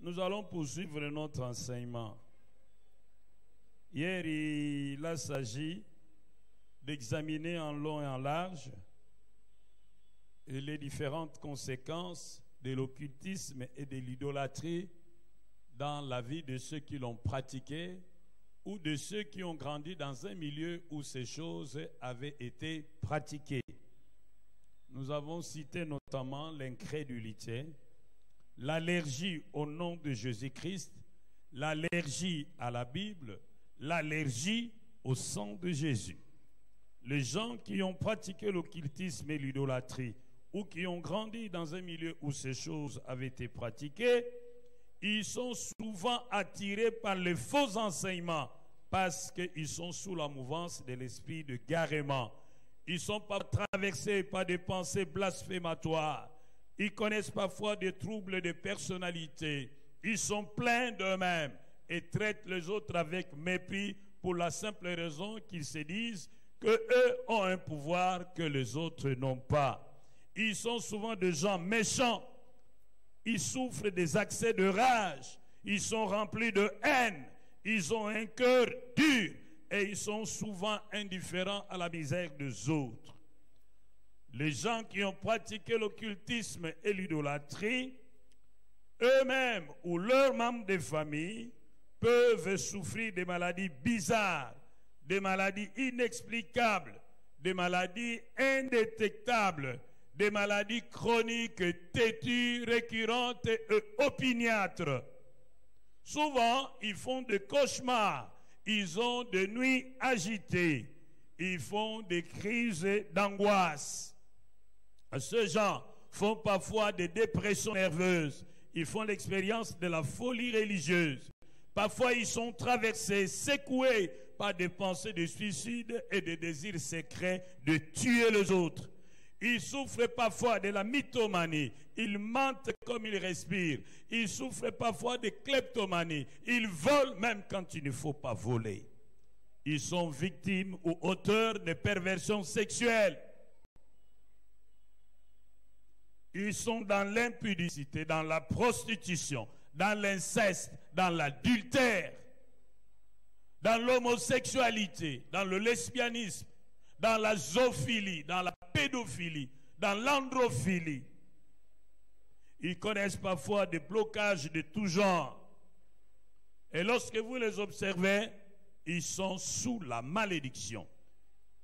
Nous allons poursuivre notre enseignement. Hier, il a s'agi d'examiner en long et en large les différentes conséquences de l'occultisme et de l'idolâtrie dans la vie de ceux qui l'ont pratiqué ou de ceux qui ont grandi dans un milieu où ces choses avaient été pratiquées. Nous avons cité notamment l'incrédulité, l'allergie au nom de Jésus-Christ, l'allergie à la Bible, l'allergie au sang de Jésus. Les gens qui ont pratiqué l'occultisme et l'idolâtrie ou qui ont grandi dans un milieu où ces choses avaient été pratiquées, ils sont souvent attirés par les faux enseignements parce qu'ils sont sous la mouvance de l'esprit de garement. Ils ne sont pas traversés par des pensées blasphématoires. Ils connaissent parfois des troubles de personnalité. Ils sont pleins d'eux-mêmes et traitent les autres avec mépris pour la simple raison qu'ils se disent qu'eux ont un pouvoir que les autres n'ont pas. Ils sont souvent des gens méchants. Ils souffrent des accès de rage. Ils sont remplis de haine. Ils ont un cœur dur et ils sont souvent indifférents à la misère des autres. Les gens qui ont pratiqué l'occultisme et l'idolâtrie, eux-mêmes ou leurs membres de famille, peuvent souffrir des maladies bizarres, des maladies inexplicables, des maladies indétectables, des maladies chroniques, têtues, récurrentes et opiniâtres. Souvent, ils font des cauchemars, ils ont des nuits agitées, ils font des crises d'angoisse. Ces gens font parfois des dépressions nerveuses, ils font l'expérience de la folie religieuse. Parfois, ils sont traversés, secoués par des pensées de suicide et des désirs secrets de tuer les autres. Ils souffrent parfois de la mythomanie. Ils mentent comme ils respirent. Ils souffrent parfois de kleptomanie. Ils volent même quand il ne faut pas voler. Ils sont victimes ou auteurs de perversions sexuelles. Ils sont dans l'impudicité, dans la prostitution, dans l'inceste, dans l'adultère, dans l'homosexualité, dans le lesbianisme, dans la zoophilie, dans la pédophilie, dans l'androphilie. Ils connaissent parfois des blocages de tout genre. Et lorsque vous les observez, ils sont sous la malédiction.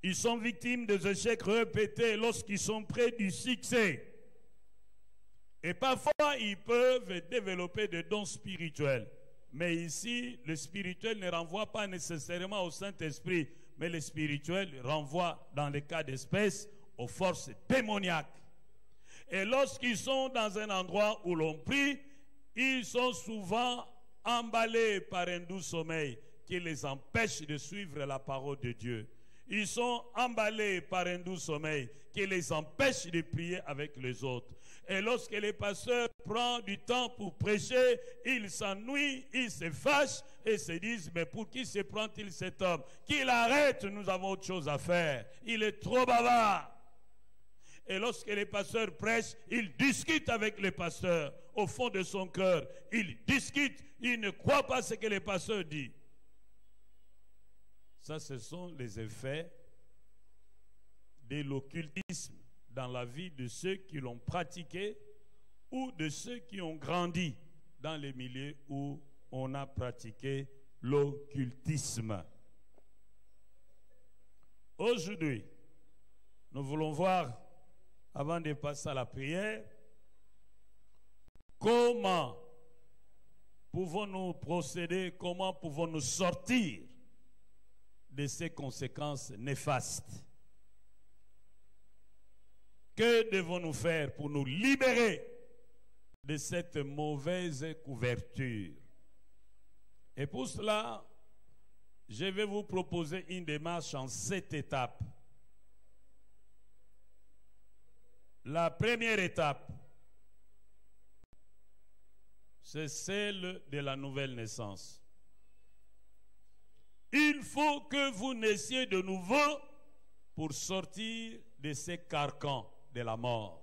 Ils sont victimes des échecs répétés lorsqu'ils sont près du succès. Et parfois, ils peuvent développer des dons spirituels. Mais ici, le spirituel ne renvoie pas nécessairement au Saint-Esprit, mais le spirituel renvoie, dans les cas d'espèce, aux forces démoniaques. Et lorsqu'ils sont dans un endroit où l'on prie, ils sont souvent emballés par un doux sommeil qui les empêche de suivre la parole de Dieu. Ils sont emballés par un doux sommeil qui les empêche de prier avec les autres. Et lorsque les pasteurs prennent du temps pour prêcher, ils s'ennuient, ils se fâchent et se disent, mais pour qui se prend-il cet homme? Qu'il arrête, nous avons autre chose à faire. Il est trop bavard. Et lorsque les pasteurs prêchent, ils discutent avec les pasteurs au fond de son cœur. Ils discutent, ils ne croient pas ce que les pasteurs disent. Ça, ce sont les effets de l'occultisme dans la vie de ceux qui l'ont pratiqué ou de ceux qui ont grandi dans les milieux où on a pratiqué l'occultisme. Aujourd'hui, nous voulons voir, avant de passer à la prière, comment pouvons-nous procéder, comment pouvons-nous sortir de ces conséquences néfastes. Que devons-nous faire pour nous libérer de cette mauvaise couverture? Et pour cela, je vais vous proposer une démarche en 7 étapes. La première étape, c'est celle de la nouvelle naissance. Il faut que vous naissiez de nouveau pour sortir de ces carcans de la mort.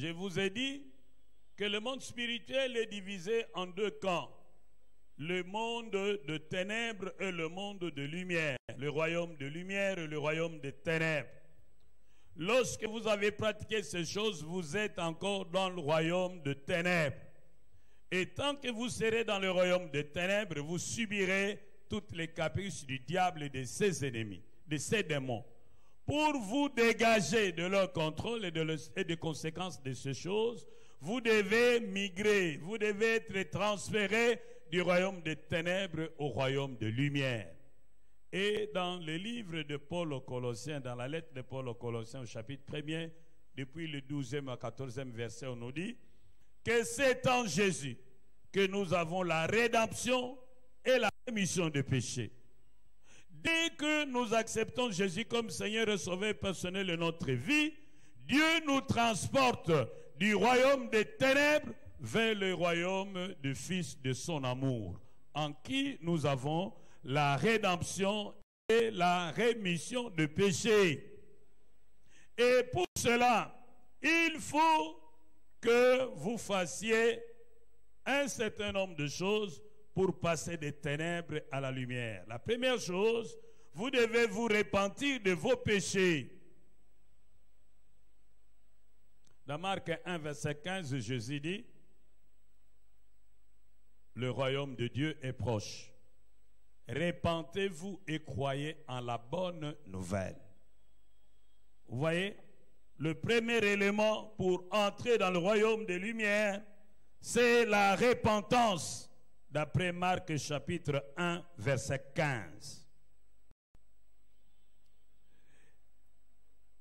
je vous ai dit que le monde spirituel est divisé en deux camps. Le monde de ténèbres et le monde de lumière. Le royaume de lumière et le royaume de ténèbres. Lorsque vous avez pratiqué ces choses, vous êtes encore dans le royaume de ténèbres. Et tant que vous serez dans le royaume de ténèbres, vous subirez toutes les caprices du diable et de ses ennemis, de ses démons. Pour vous dégager de leur contrôle et des conséquences de ces choses, vous devez migrer, vous devez être transféré du royaume des ténèbres au royaume de lumière. Et dans le livre de Paul aux Colossiens, dans la lettre de Paul aux Colossiens au chapitre 1er, depuis le 12e à 14e verset, on nous dit que c'est en Jésus que nous avons la rédemption et la rémission des péchés. Dès que nous acceptons Jésus comme Seigneur et Sauveur personnel de notre vie, Dieu nous transporte du royaume des ténèbres vers le royaume du Fils de son amour, en qui nous avons la rédemption et la rémission de péché. Et pour cela, il faut que vous fassiez un certain nombre de choses pour passer des ténèbres à la lumière. La première chose, vous devez vous repentir de vos péchés. Dans Marc 1, verset 15, Jésus dit, le royaume de Dieu est proche. Repentez-vous et croyez en la bonne nouvelle. Vous voyez, le premier élément pour entrer dans le royaume des lumières, c'est la repentance, d'après Marc chapitre 1, verset 15.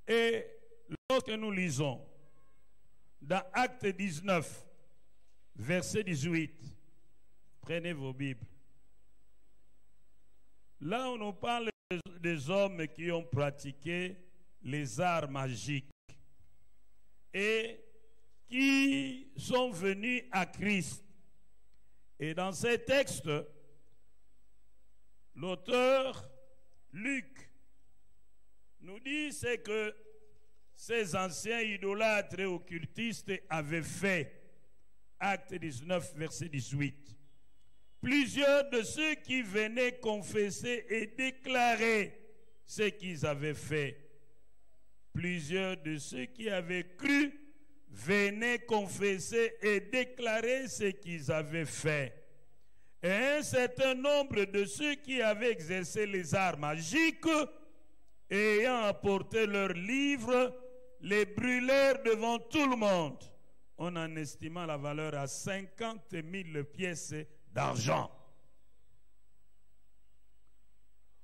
Et lorsque nous lisons dans Acte 19, verset 18, prenez vos Bibles. Là, on nous parle des hommes qui ont pratiqué les arts magiques et qui sont venus à Christ. Et dans ces textes, l'auteur Luc nous dit c'est que ces anciens idolâtres et occultistes avaient fait. Acte 19, verset 18. Plusieurs de ceux qui venaient confesser et déclarer ce qu'ils avaient fait. Plusieurs de ceux qui avaient cru venaient confesser et déclarer ce qu'ils avaient fait. Et un certain nombre de ceux qui avaient exercé les arts magiques, ayant apporté leurs livres, les brûlèrent devant tout le monde, on en estimant la valeur à 50 000 pièces d'argent.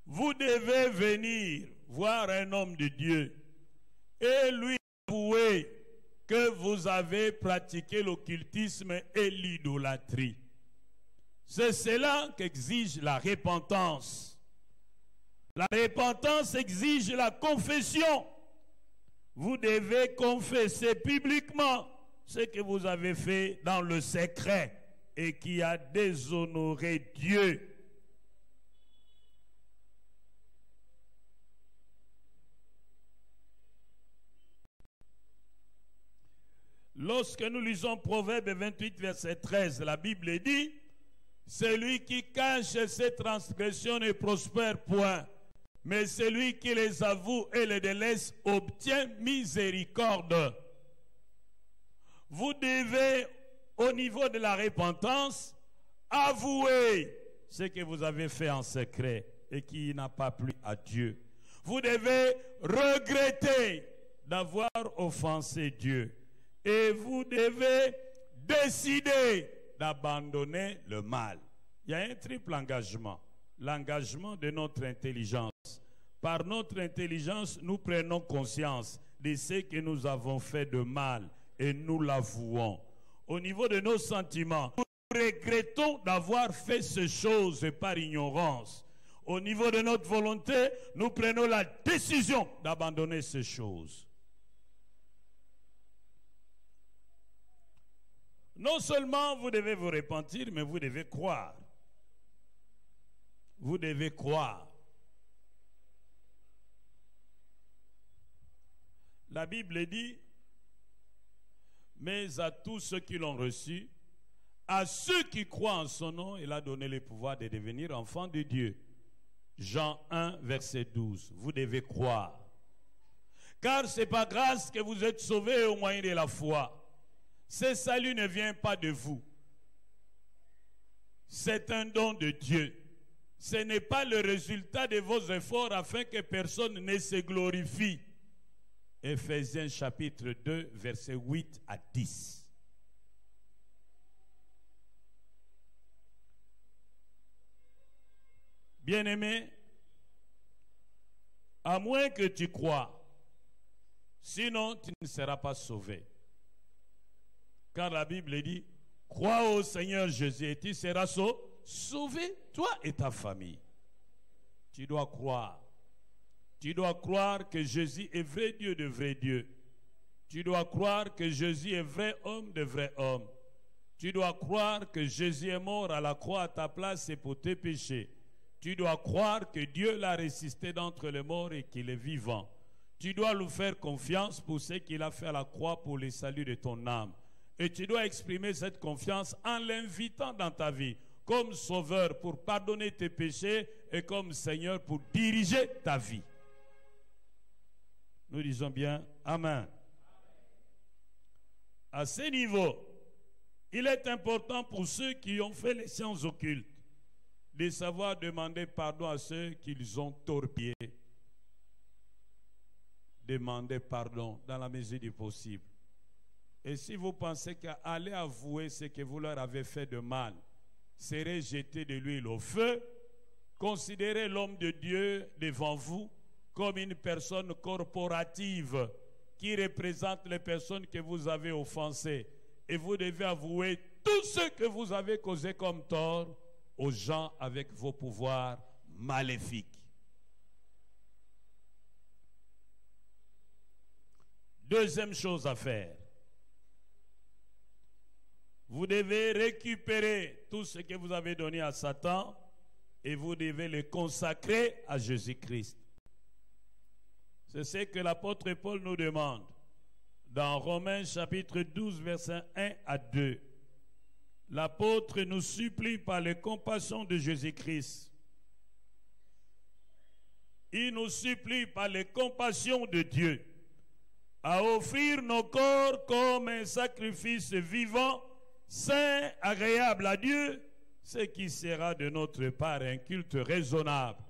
Vous devez venir voir un homme de Dieu et lui avouer que vous avez pratiqué l'occultisme et l'idolâtrie. C'est cela qu'exige la repentance. La repentance exige la confession. Vous devez confesser publiquement ce que vous avez fait dans le secret et qui a déshonoré Dieu. Lorsque nous lisons Proverbe 28, verset 13, la Bible dit « Celui qui cache ses transgressions ne prospère point, mais celui qui les avoue et les délaisse obtient miséricorde. » Vous devez, au niveau de la repentance, avouer ce que vous avez fait en secret et qui n'a pas plu à Dieu. Vous devez regretter d'avoir offensé Dieu. Et vous devez décider d'abandonner le mal. Il y a un triple engagement. L'engagement de notre intelligence. Par notre intelligence, nous prenons conscience de ce que nous avons fait de mal et nous l'avouons. Au niveau de nos sentiments, nous regrettons d'avoir fait ces choses par ignorance. Au niveau de notre volonté, nous prenons la décision d'abandonner ces choses. Non seulement vous devez vous repentir, mais vous devez croire. Vous devez croire. La Bible dit, mais à tous ceux qui l'ont reçu, à ceux qui croient en son nom, il a donné le pouvoir de devenir enfants de Dieu. Jean 1, verset 12. Vous devez croire. Car ce n'est pas grâce que vous êtes sauvés au moyen de la foi. Ce salut ne vient pas de vous. C'est un don de Dieu. Ce n'est pas le résultat de vos efforts afin que personne ne se glorifie. Éphésiens chapitre 2, versets 8 à 10. Bien-aimé, à moins que tu crois, sinon tu ne seras pas sauvé. Car la Bible dit, crois au Seigneur Jésus et tu seras sauvé, toi et ta famille. Tu dois croire. Tu dois croire que Jésus est vrai Dieu de vrai Dieu. Tu dois croire que Jésus est vrai homme de vrai homme. Tu dois croire que Jésus est mort à la croix à ta place et pour tes péchés. Tu dois croire que Dieu l'a ressuscité d'entre les morts et qu'il est vivant. Tu dois lui faire confiance pour ce qu'il a fait à la croix pour le salut de ton âme. Et tu dois exprimer cette confiance en l'invitant dans ta vie comme sauveur pour pardonner tes péchés et comme Seigneur pour diriger ta vie. Nous disons bien Amen. À ce niveau, il est important pour ceux qui ont fait les sciences occultes de savoir demander pardon à ceux qu'ils ont torpillés. Demandez pardon dans la mesure du possible. Et si vous pensez qu'aller avouer ce que vous leur avez fait de mal serait jeter de l'huile au feu, considérez l'homme de Dieu devant vous comme une personne corporative qui représente les personnes que vous avez offensées. Et vous devez avouer tout ce que vous avez causé comme tort aux gens avec vos pouvoirs maléfiques. Deuxième chose à faire. Vous devez récupérer tout ce que vous avez donné à Satan et vous devez le consacrer à Jésus-Christ. C'est ce que l'apôtre Paul nous demande dans Romains chapitre 12, versets 1 à 2. L'apôtre nous supplie par les compassions de Jésus-Christ. Il nous supplie par les compassions de Dieu à offrir nos corps comme un sacrifice vivant, saint, agréable à Dieu, ce qui sera de notre part un culte raisonnable.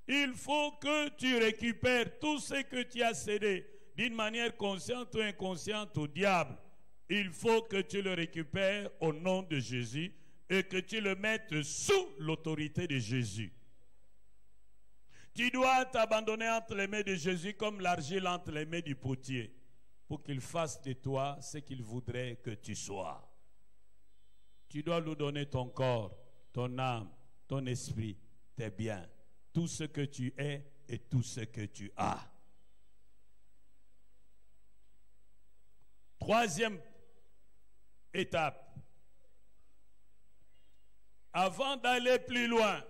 Il faut que tu récupères tout ce que tu as cédé d'une manière consciente ou inconsciente au diable. Il faut que tu le récupères au nom de Jésus et que tu le mettes sous l'autorité de Jésus. Tu dois t'abandonner entre les mains de Jésus comme l'argile entre les mains du potier pour qu'il fasse de toi ce qu'il voudrait que tu sois. Tu dois lui donner ton corps, ton âme, ton esprit, tes biens, tout ce que tu es et tout ce que tu as. Troisième étape. Avant d'aller plus loin,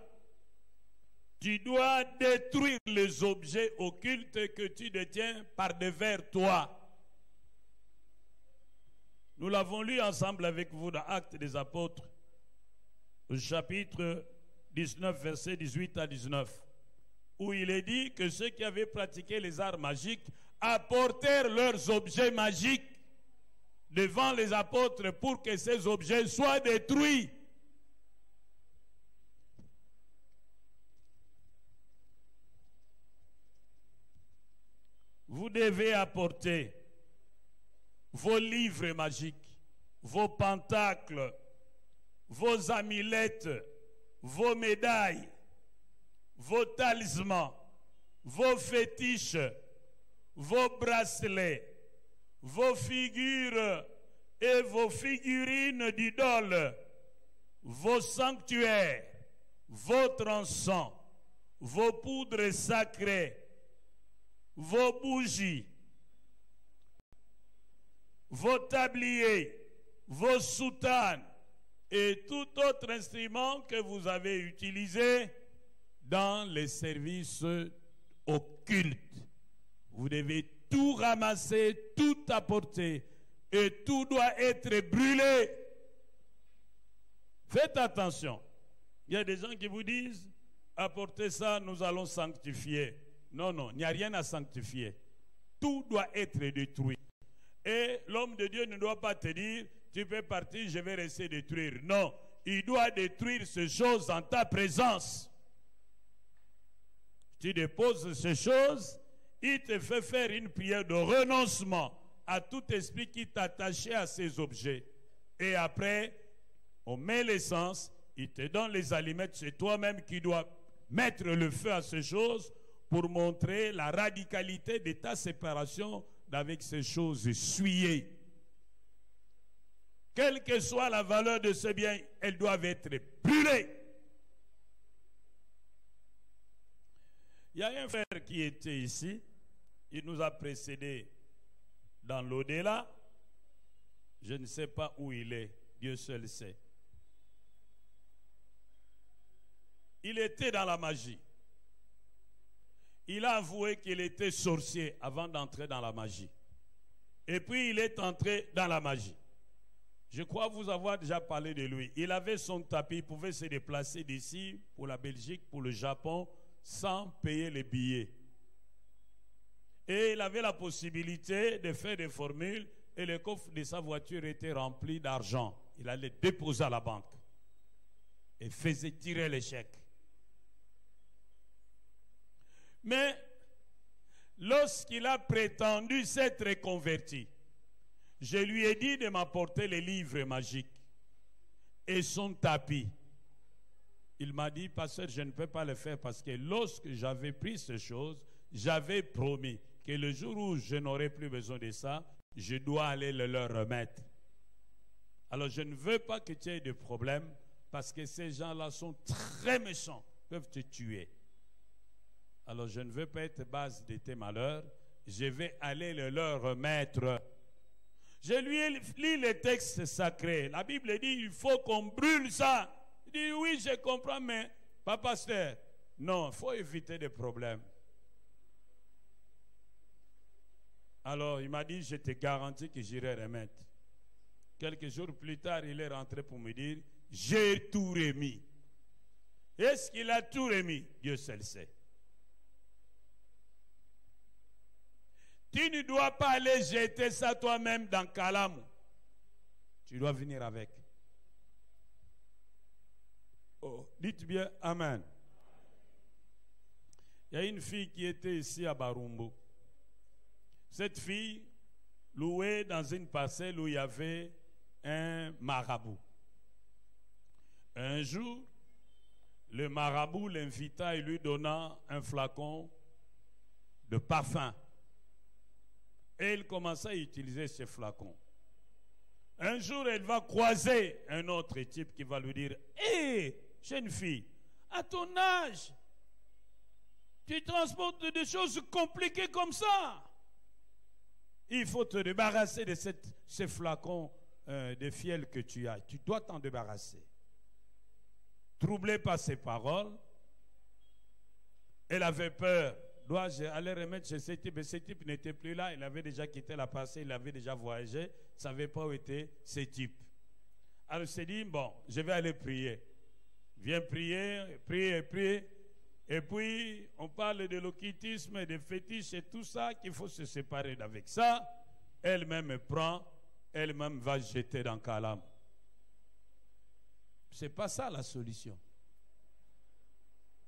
tu dois détruire les objets occultes que tu détiens par devers toi. Nous l'avons lu ensemble avec vous dans Actes des Apôtres, au chapitre 19, versets 18 à 19, où il est dit que ceux qui avaient pratiqué les arts magiques apportèrent leurs objets magiques devant les apôtres pour que ces objets soient détruits. Vous devez apporter vos livres magiques, vos pentacles, vos amulettes, vos médailles, vos talismans, vos fétiches, vos bracelets, vos figures et vos figurines d'idoles, vos sanctuaires, votre encens, vos poudres sacrées, vos bougies, vos tabliers, vos soutanes et tout autre instrument que vous avez utilisé dans les services occultes. Vous devez tout ramasser, tout apporter et tout doit être brûlé. Faites attention. Il y a des gens qui vous disent, apportez ça, nous allons sanctifier. Non, non, il n'y a rien à sanctifier. Tout doit être détruit. Et l'homme de Dieu ne doit pas te dire, tu peux partir, je vais rester détruire. Non, il doit détruire ces choses en ta présence. Tu déposes ces choses, il te fait faire une prière de renoncement à tout esprit qui t'attachait à ces objets. Et après, on met l'essence, il te donne les allumettes, c'est toi-même qui dois mettre le feu à ces choses pour montrer la radicalité de ta séparation avec ces choses souillées. Quelle que soit la valeur de ce bien, elles doivent être brûlées. Il y a un frère qui était ici, il nous a précédés dans l'au-delà. Je ne sais pas où il est, Dieu seul sait. Il était dans la magie. Il a avoué qu'il était sorcier avant d'entrer dans la magie. Et puis il est entré dans la magie. Je crois vous avoir déjà parlé de lui. Il avait son tapis, il pouvait se déplacer d'ici pour la Belgique, pour le Japon, sans payer les billets. Et il avait la possibilité de faire des formules et le coffre de sa voiture était rempli d'argent. Il allait déposer à la banque et faisait tirer les chèques. Mais lorsqu'il a prétendu s'être converti, je lui ai dit de m'apporter les livres magiques et son tapis. Il m'a dit, pasteur, je ne peux pas le faire parce que lorsque j'avais pris ces choses, j'avais promis que le jour où je n'aurai plus besoin de ça, je dois aller le leur remettre. Alors je ne veux pas que tu aies de problème parce que ces gens-là sont très méchants, peuvent te tuer. Alors je ne veux pas être base de tes malheurs, je vais aller le leur remettre. Je lui ai lu les textes sacrés. La Bible dit il faut qu'on brûle ça. Il dit oui, je comprends, mais pas pasteur. Non, il faut éviter des problèmes. Alors il m'a dit je te garantis que j'irai remettre. Quelques jours plus tard, il est rentré pour me dire j'ai tout remis. Est-ce qu'il a tout remis? Dieu seul sait. Tu ne dois pas aller jeter ça toi-même dans Kalam. Tu dois venir avec. Oh, dites bien Amen. Il y a une fille qui était ici à Barumbo. Cette fille louait dans une parcelle où il y avait un marabout. Un jour, le marabout l'invita et lui donna un flacon de parfum. Et il commença à utiliser ce flacon. Un jour, elle va croiser un autre type qui va lui dire « Hé, jeune fille, à ton âge, tu transportes des choses compliquées comme ça. Il faut te débarrasser de ce flacon de fiel que tu as. Tu dois t'en débarrasser. » Troublée par ces paroles, elle avait peur. Dois-je aller remettre chez ce type? Et ce type n'était plus là. Il avait déjà quitté la parcelle, il avait déjà voyagé. Il ne savait pas où était ce type. Alors il s'est dit, bon, je vais aller prier. Viens prier, prier, prier. Et puis, on parle de l'occultisme, des fétiches et tout ça, qu'il faut se séparer d'avec ça. Elle-même prend, elle-même va jeter dans Kalam. Ce n'est pas ça la solution.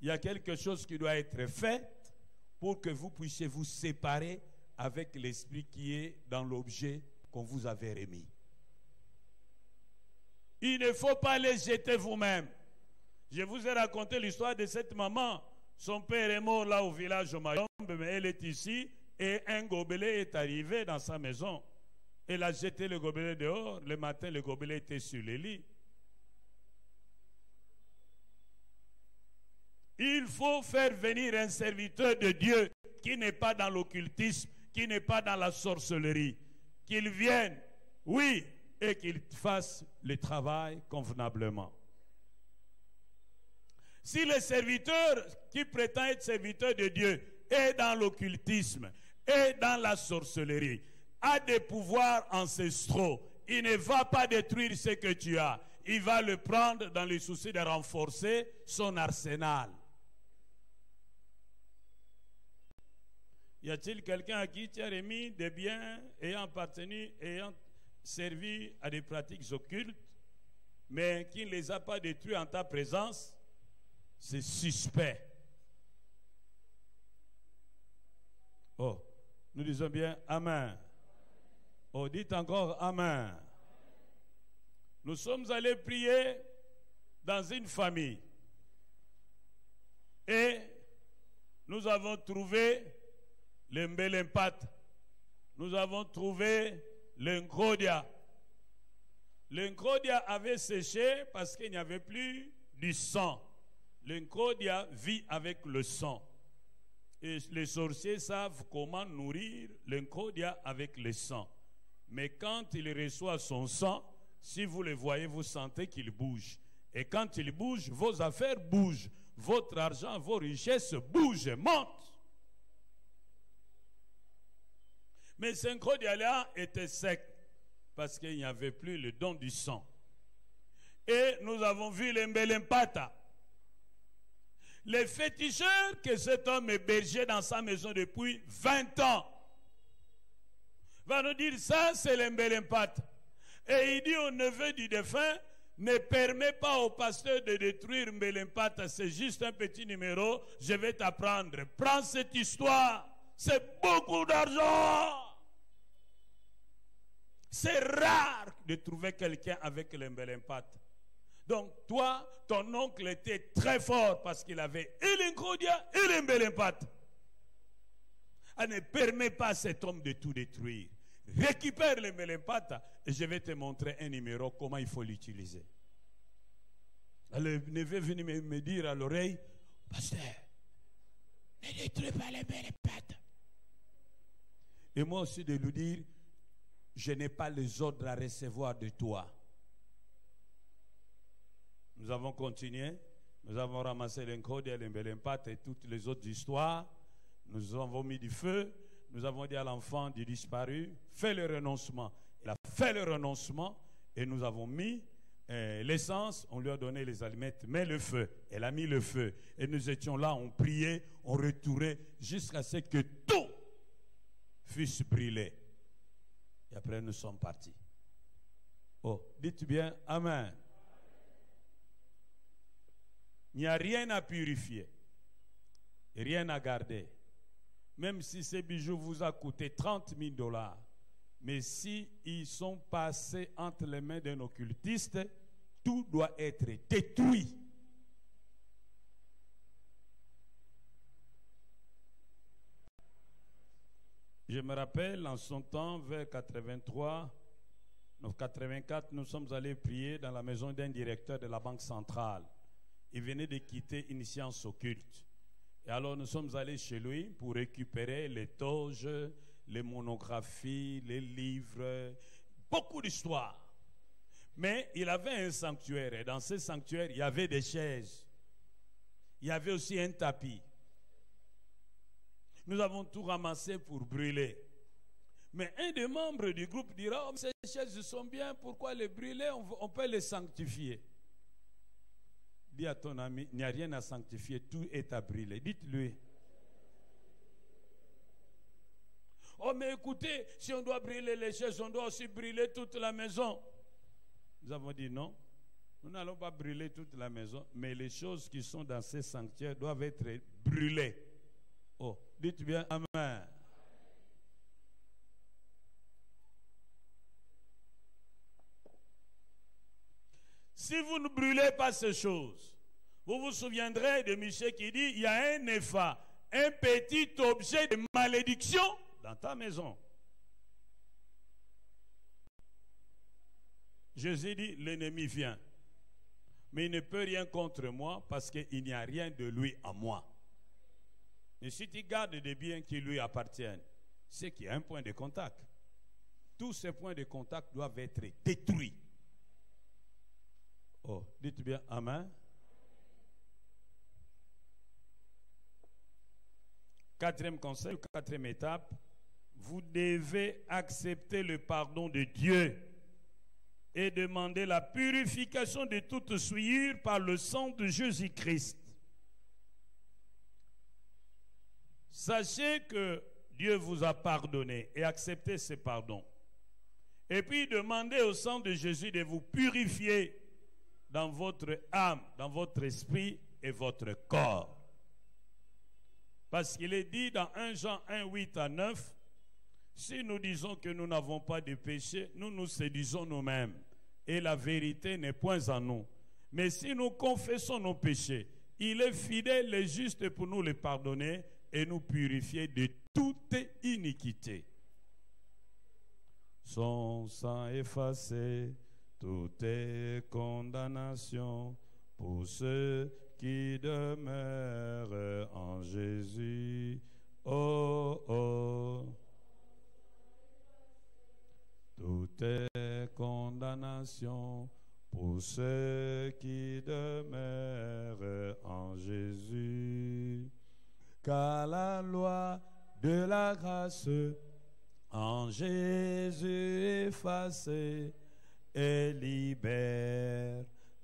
Il y a quelque chose qui doit être fait pour que vous puissiez vous séparer avec l'esprit qui est dans l'objet qu'on vous avait remis. Il ne faut pas les jeter vous-même. Je vous ai raconté l'histoire de cette maman. Son père est mort là au village au Mayombe, mais elle est ici et un gobelet est arrivé dans sa maison. Elle a jeté le gobelet dehors. Le matin, le gobelet était sur le lit. Il faut faire venir un serviteur de Dieu qui n'est pas dans l'occultisme, qui n'est pas dans la sorcellerie. Qu'il vienne, oui, et qu'il fasse le travail convenablement. Si le serviteur qui prétend être serviteur de Dieu est dans l'occultisme, est dans la sorcellerie, a des pouvoirs ancestraux. Il ne va pas détruire ce que tu as. Il va le prendre dans le souci de renforcer son arsenal. Y a-t-il quelqu'un à qui tu as remis des biens ayant appartenu, ayant servi à des pratiques occultes, mais qui ne les a pas détruits en ta présence? C'est suspect. Oh, nous disons bien Amen. Oh, dites encore Amen. Nous sommes allés prier dans une famille et nous avons trouvé le Mbelempat, nous avons trouvé le Nkrodia. Le Nkrodia avait séché parce qu'il n'y avait plus du sang. Le Nkrodia vit avec le sang. Et les sorciers savent comment nourrir le Nkrodia avec le sang. Mais quand il reçoit son sang, si vous le voyez, vous sentez qu'il bouge. Et quand il bouge, vos affaires bougent. Votre argent, vos richesses bougent, montent. Mais ce Nkrodia-là était sec parce qu'il n'y avait plus le don du sang. Et nous avons vu les Mbelempata. Les féticheurs que cet homme hébergeait dans sa maison depuis 20 ans. Va nous dire ça, c'est les Mbelempata. Et il dit au neveu du défunt, ne permets pas au pasteur de détruire Mbelempata, c'est juste un petit numéro, je vais t'apprendre. Prends cette histoire, c'est beaucoup d'argent. C'est rare de trouver quelqu'un avec les Mbelempata. Donc toi, ton oncle était très fort parce qu'il avait et l'Nkrodia et les Mbelempata. Elle ne permet pas à cet homme de tout détruire. Récupère les Mbelempata et je vais te montrer un numéro, comment il faut l'utiliser. Le neveu est venu me dire à l'oreille, pasteur, ne détruis pas les Mbelempata. Et moi aussi de lui dire, je n'ai pas les ordres à recevoir de toi. Nous avons continué, nous avons ramassé l'Nkrodia, les Mbelempata et toutes les autres histoires. Nous avons mis du feu. Nous avons dit à l'enfant du disparu, fais le renoncement. Il a fait le renoncement et nous avons mis l'essence, on lui a donné les allumettes, mets le feu. Elle a mis le feu. Et nous étions là, on priait, on retourait jusqu'à ce que tout fût brûlé. Et après nous sommes partis. Oh, dites bien Amen. Il n'y a rien à purifier, rien à garder. Même si ces bijoux vous a coûté 30 000 $, mais si ils sont passés entre les mains d'un occultiste, tout doit être détruit. Je me rappelle, en son temps, vers 83, 84, nous sommes allés prier dans la maison d'un directeur de la Banque centrale. Il venait de quitter une science occulte. Et alors nous sommes allés chez lui pour récupérer les toges, les monographies, les livres, beaucoup d'histoires. Mais il avait un sanctuaire et dans ce sanctuaire, il y avait des chaises. Il y avait aussi un tapis. Nous avons tout ramassé pour brûler. Mais un des membres du groupe dira, oh, ces chaises sont bien, pourquoi les brûler? On peut les sanctifier. Dis à ton ami, il n'y a rien à sanctifier, tout est à brûler. Dites-lui. Oh, mais écoutez, si on doit brûler les chaises, on doit aussi brûler toute la maison. Nous avons dit non, nous n'allons pas brûler toute la maison, mais les choses qui sont dans ces sanctuaires doivent être brûlées. Oh, dites bien Amen. Si vous ne brûlez pas ces choses, vous vous souviendrez de Michée qui dit, il y a un épha, un petit objet de malédiction dans ta maison. Jésus dit, l'ennemi vient, mais il ne peut rien contre moi parce qu'il n'y a rien de lui en moi. Et si tu gardes des biens qui lui appartiennent, c'est qu'il y a un point de contact. Tous ces points de contact doivent être détruits. Oh, dites bien Amen. Quatrième conseil, quatrième étape, vous devez accepter le pardon de Dieu et demander la purification de toute souillure par le sang de Jésus-Christ. Sachez que Dieu vous a pardonné et acceptez ce pardon. Et puis demandez au sang de Jésus de vous purifier dans votre âme, dans votre esprit et votre corps. Parce qu'il est dit dans 1 Jean 1, 8 à 9, si nous disons que nous n'avons pas de péché, nous nous séduisons nous-mêmes. Et la vérité n'est point en nous. Mais si nous confessons nos péchés, il est fidèle et juste pour nous les pardonner et nous purifier de toute iniquité. Son sang effacé, toute condamnation pour ceux qui demeurent en Jésus. Oh, oh. Toute condamnation pour ceux qui demeurent en Jésus. Car la loi de la grâce en Jésus effacée et libère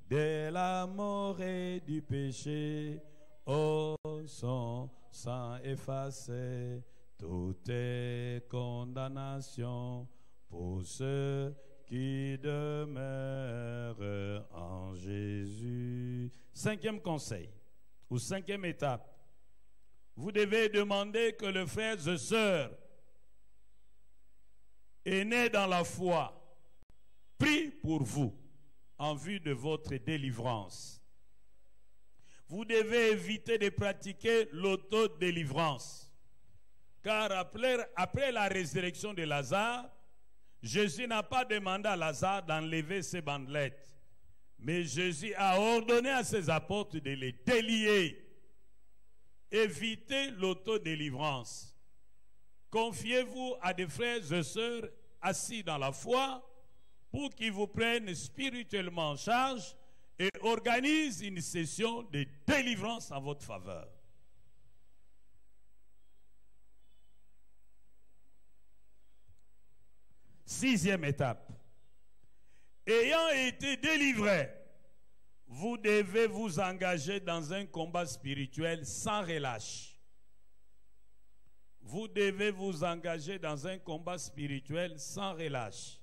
de la mort et du péché. Oh, son sang effacé, toute condamnation pour ceux qui demeurent en Jésus. Cinquième conseil, ou cinquième étape, vous devez demander que les frères et sœurs aînés dans la foi prient pour vous en vue de votre délivrance. Vous devez éviter de pratiquer l'autodélivrance, car après la résurrection de Lazare, Jésus n'a pas demandé à Lazare d'enlever ses bandelettes, mais Jésus a ordonné à ses apôtres de les délier. Évitez l'autodélivrance. Confiez-vous à des frères et sœurs assis dans la foi pour qu'ils vous prennent spirituellement en charge et organisent une session de délivrance en votre faveur. Sixième étape. Ayant été délivré, vous devez vous engager dans un combat spirituel sans relâche. Vous devez vous engager dans un combat spirituel sans relâche.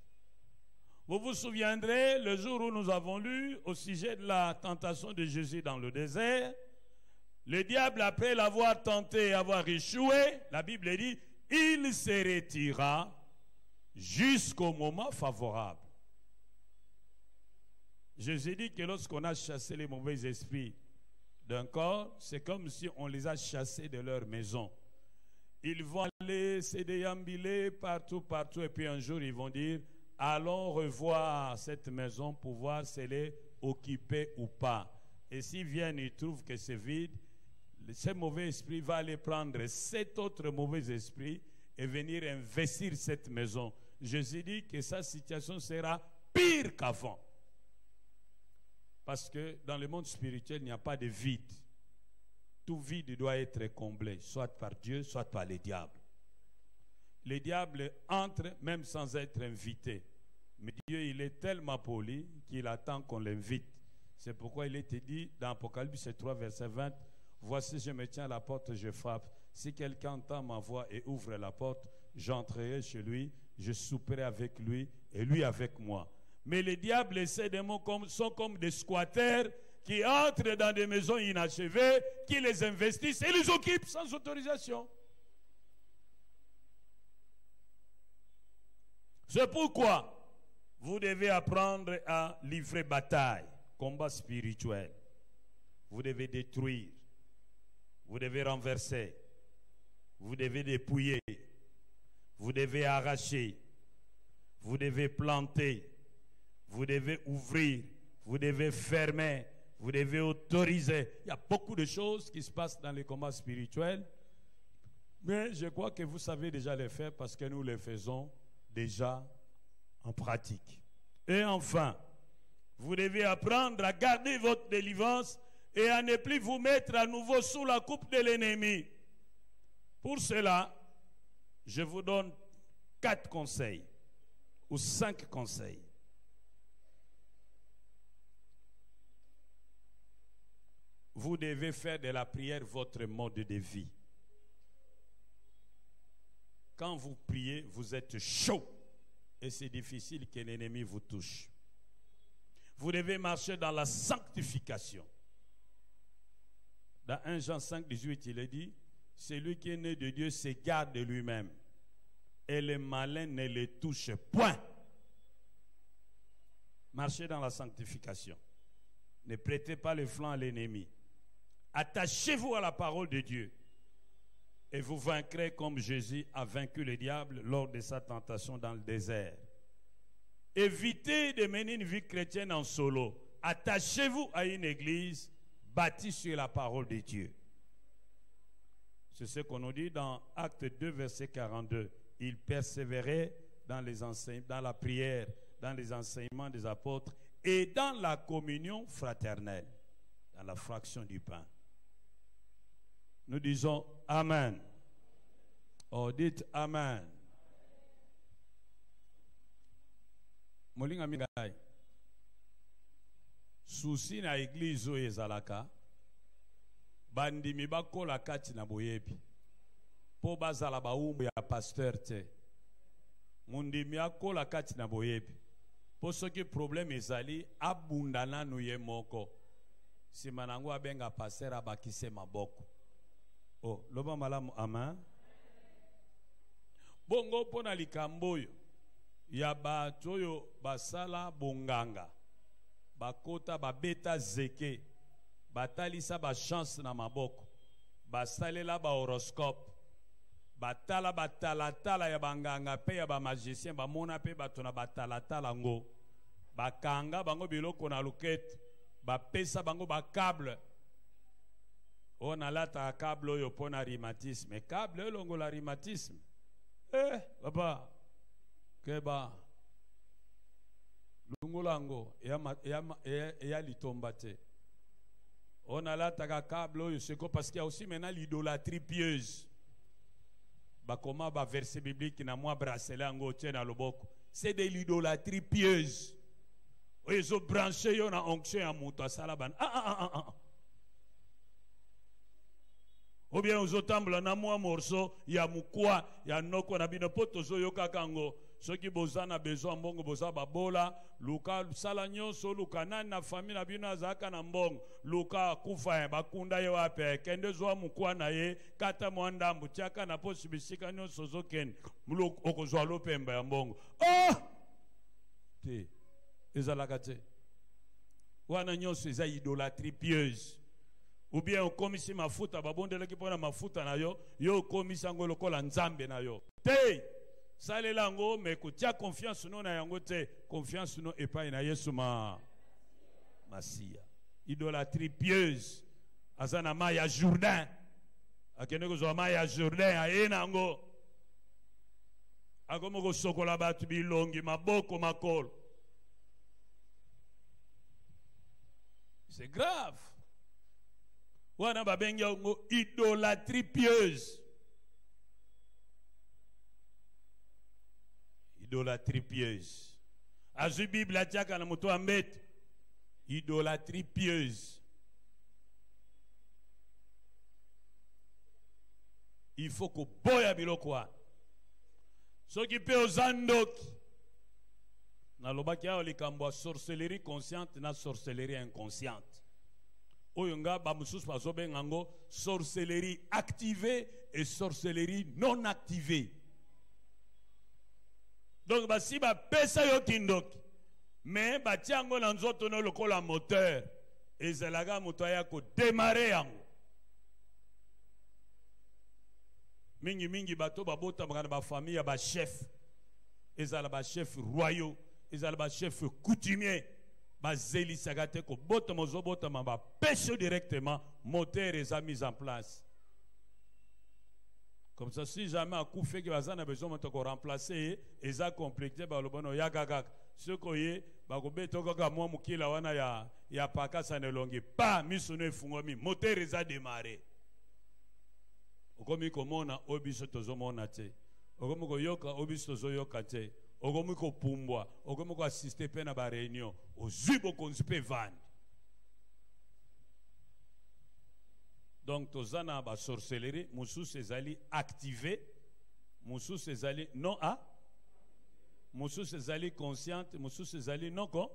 Vous vous souviendrez, le jour où nous avons lu au sujet de la tentation de Jésus dans le désert, le diable, après l'avoir tenté et avoir échoué, la Bible dit, il se retira jusqu'au moment favorable. Jésus dit que lorsqu'on a chassé les mauvais esprits d'un corps, c'est comme si on les a chassés de leur maison. Ils vont aller se déambuler partout, et puis un jour ils vont dire, allons revoir cette maison pour voir si elle est occupée ou pas. Et s'ils viennent, ils trouvent que c'est vide, ce mauvais esprit va aller prendre 7 autres mauvais esprits et venir investir cette maison. Jésus dit que sa situation sera pire qu'avant. Parce que dans le monde spirituel, il n'y a pas de vide. Tout vide doit être comblé, soit par Dieu, soit par les diables. Les diables entrent même sans être invités. Mais Dieu, il est tellement poli qu'il attend qu'on l'invite. C'est pourquoi il était dit dans Apocalypse 3, verset 20, « Voici, je me tiens à la porte, je frappe. Si quelqu'un entend ma voix et ouvre la porte, j'entrerai chez lui, je souperai avec lui et lui avec moi. » Mais les diables et ces démons sont comme des squatteurs qui entrent dans des maisons inachevées, qui les investissent et les occupent sans autorisation. C'est pourquoi vous devez apprendre à livrer bataille, combat spirituel. Vous devez détruire, vous devez renverser, vous devez dépouiller, vous devez arracher, vous devez planter, vous devez ouvrir, vous devez fermer, vous devez autoriser. Il y a beaucoup de choses qui se passent dans les combats spirituels, mais je crois que vous savez déjà les faire parce que nous les faisons déjà en pratique. Et enfin, vous devez apprendre à garder votre délivrance et à ne plus vous mettre à nouveau sous la coupe de l'ennemi. Pour cela, je vous donne 4 conseils ou 5 conseils. Vous devez faire de la prière votre mode de vie. Quand vous priez, vous êtes chaud et c'est difficile que l'ennemi vous touche. Vous devez marcher dans la sanctification. Dans 1 Jean 5, 18, il est dit, celui qui est né de Dieu se garde de lui-même et le malin ne le touche point. Marchez dans la sanctification. Ne prêtez pas le flanc à l'ennemi. Attachez-vous à la parole de Dieu et vous vaincrez comme Jésus a vaincu le diable lors de sa tentation dans le désert. Évitez de mener une vie chrétienne en solo. Attachez-vous à une église bâtie sur la parole de Dieu. C'est ce qu'on nous dit dans Actes 2, verset 42. Il persévérait dans la prière, dans les enseignements des apôtres et dans la communion fraternelle, dans la fraction du pain. Nous disons Amen. Oh, dites Amen. Molinga mingai. Souci na église o ezalaka. Bandimi bakola kati na boyebi. Po bazala ba umbu ya pasteur te. Mundimi akola kati na boyebi. Po soki problème ezali abundana no ye moko. Simanango abenga pasteur abakise maboko. Oh, loba malamu amen. Bongo pona likamboyo ya batoyo basala bonganga bakota babeta zeke batalisa ba chance na maboko basalela ba horoscope batala batalatala ya banganga pe ya ba magicien bamona pe batona batalatala ngo bakanga bango biloko na lukete bapesa bango ba câble. On a là ta câble oyo pona rhumatisme. Câble longo la rhumatisme. Papa. Keba. Lungo lango ya litombate. On a là ta câble oyo c'est parce qu'il y a aussi maintenant l'idolâtrie pieuse. Ba comment ba verset biblique na moi bracelet ango tena loboko. C'est de l'idolâtrie pieuse. Ils ont branché yo na onction ya muto asalaban. Ou bien aux otambla na mwa morceau ya mukwa ya noko na bino poto zo yoka kango soki bozana besoin mbongo boza babola luka sala nyonso luka nani na famille na bino azaka na mbongo luka kufa bakunda ye wape kende zo mukwa na ye kata mwandambu tiaka na posi bisika nyonso zo ken mulu okozwa lopemba ya mbongo te ezalaka te wana nyonso eza idolâtrie pieuse. Ou bien on komisi mafuta babondela ki pona mafuta na yo yo komisa ngo lokola nzambe na yo te salela ngo me kutia confiance no na yango te confiance no epai na Yesu Masia. Idolâtrie pieuse azana ma ya Jourdain akende ko zo ma ya Jourdain ayena ngo agomo ko sokola batu bilongi maboko makolo. C'est grave. Wana babengi ngo idolâtrie pieuse. Idolâtrie pieuse. Azu Bible atiaka na moto ambete. Idolâtrie pieuse. Il faut que boya bilokwa. Soki pe ozandoki. Na lobaki ya likambo sorcellerie consciente na sorcellerie inconsciente. Oyonga bamusus bazobe ngango sorcellerie activée et sorcellerie non activée. Donc basi ba pesa yo kindoki mais batiango na nzoto no lokola moteur ezalaga moto ya ko démarrer yango. Mingi bato babota mwana ba famille ya ba chef ezala ba chef royaux ezala ba chef coutumier. Bazeli sagate ko bota mozobota mamba pêche directement moteur est mis en place. Comme ça si jamais à coup fait que bazana besoin de remplacer et ça compléter ba lobono yagaga ce koye ba ko beto kaka mwa mukila wana ya paka sana longi pa misuno efungomi moteur est démarré. Okomi komona obiso tozomona te okomoko yoka obiso zo yoka te okomiko pumbwa okomiko assister pe na ba réunion ozibo konzipe vandi. Donc tozana ba sorcellerie mususu ezali activé mususu ezali non a mususu ezali consciente mususu ezali non ko.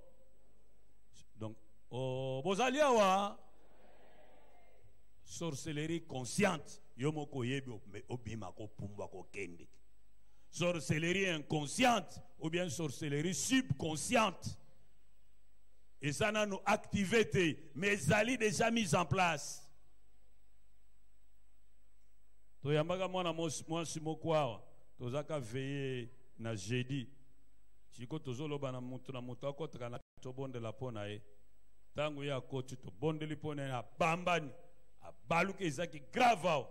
Donc bozali awa sorcellerie consciente yomoko yebi obima ko pumbwa ko kende. Sorcellerie inconsciente ou bien sorcellerie subconsciente. Et ça n'a nous activé, mais ezali déjà mise en place. Toyambaka mwana mwasi mokwa tozaka veiller na jeudi. Chiko tozoloba na mutu akotaka na tobondela pona ye. Tangu ya koti to bondeli pona na bambani abaluke ezaki grave.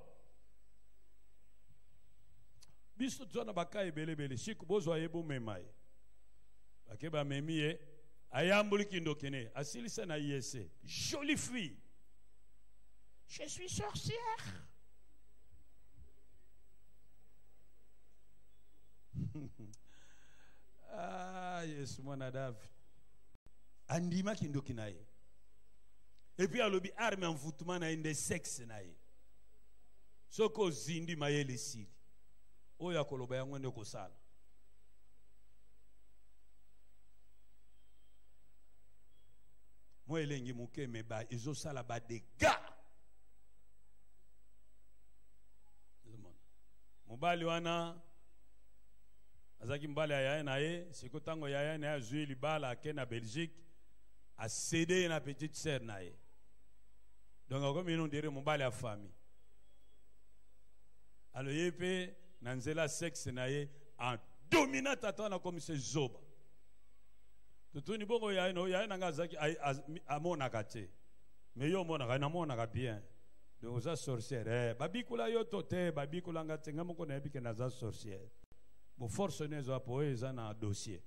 Biso tozana baka ebelebele chiko bozwa yebo memaye. Bakeba memiye ayambuli kindokene asilisa na yese. Jolie fille. Je suis sorcière. Ah, yes, mwana David. Andima kindoki na ye. Et puis alobi arme envoûtement na inde sexe na ye. Soko zindi maye lesili. Oya koloba yango nde kosala. Moi elengi muke meba izo sala ba dega. Mobali wana azaki mbali ya na ye siko tango ya na azui libala ake na Belgique a cédé na petite sœur na ye. Donc comme ils nous dirait mbali ya famille. Alors yepe nanzela sexe na ye en dominant tatana comme ce zoba. Tutuni bongo ya no ya na ngazaki amona kate. Mais yo mona na mona bien. Donc za sorcière babikula yo tote babikula ngatenga moko na bike na za sorcière. Bon force nezo apo eza na dossier.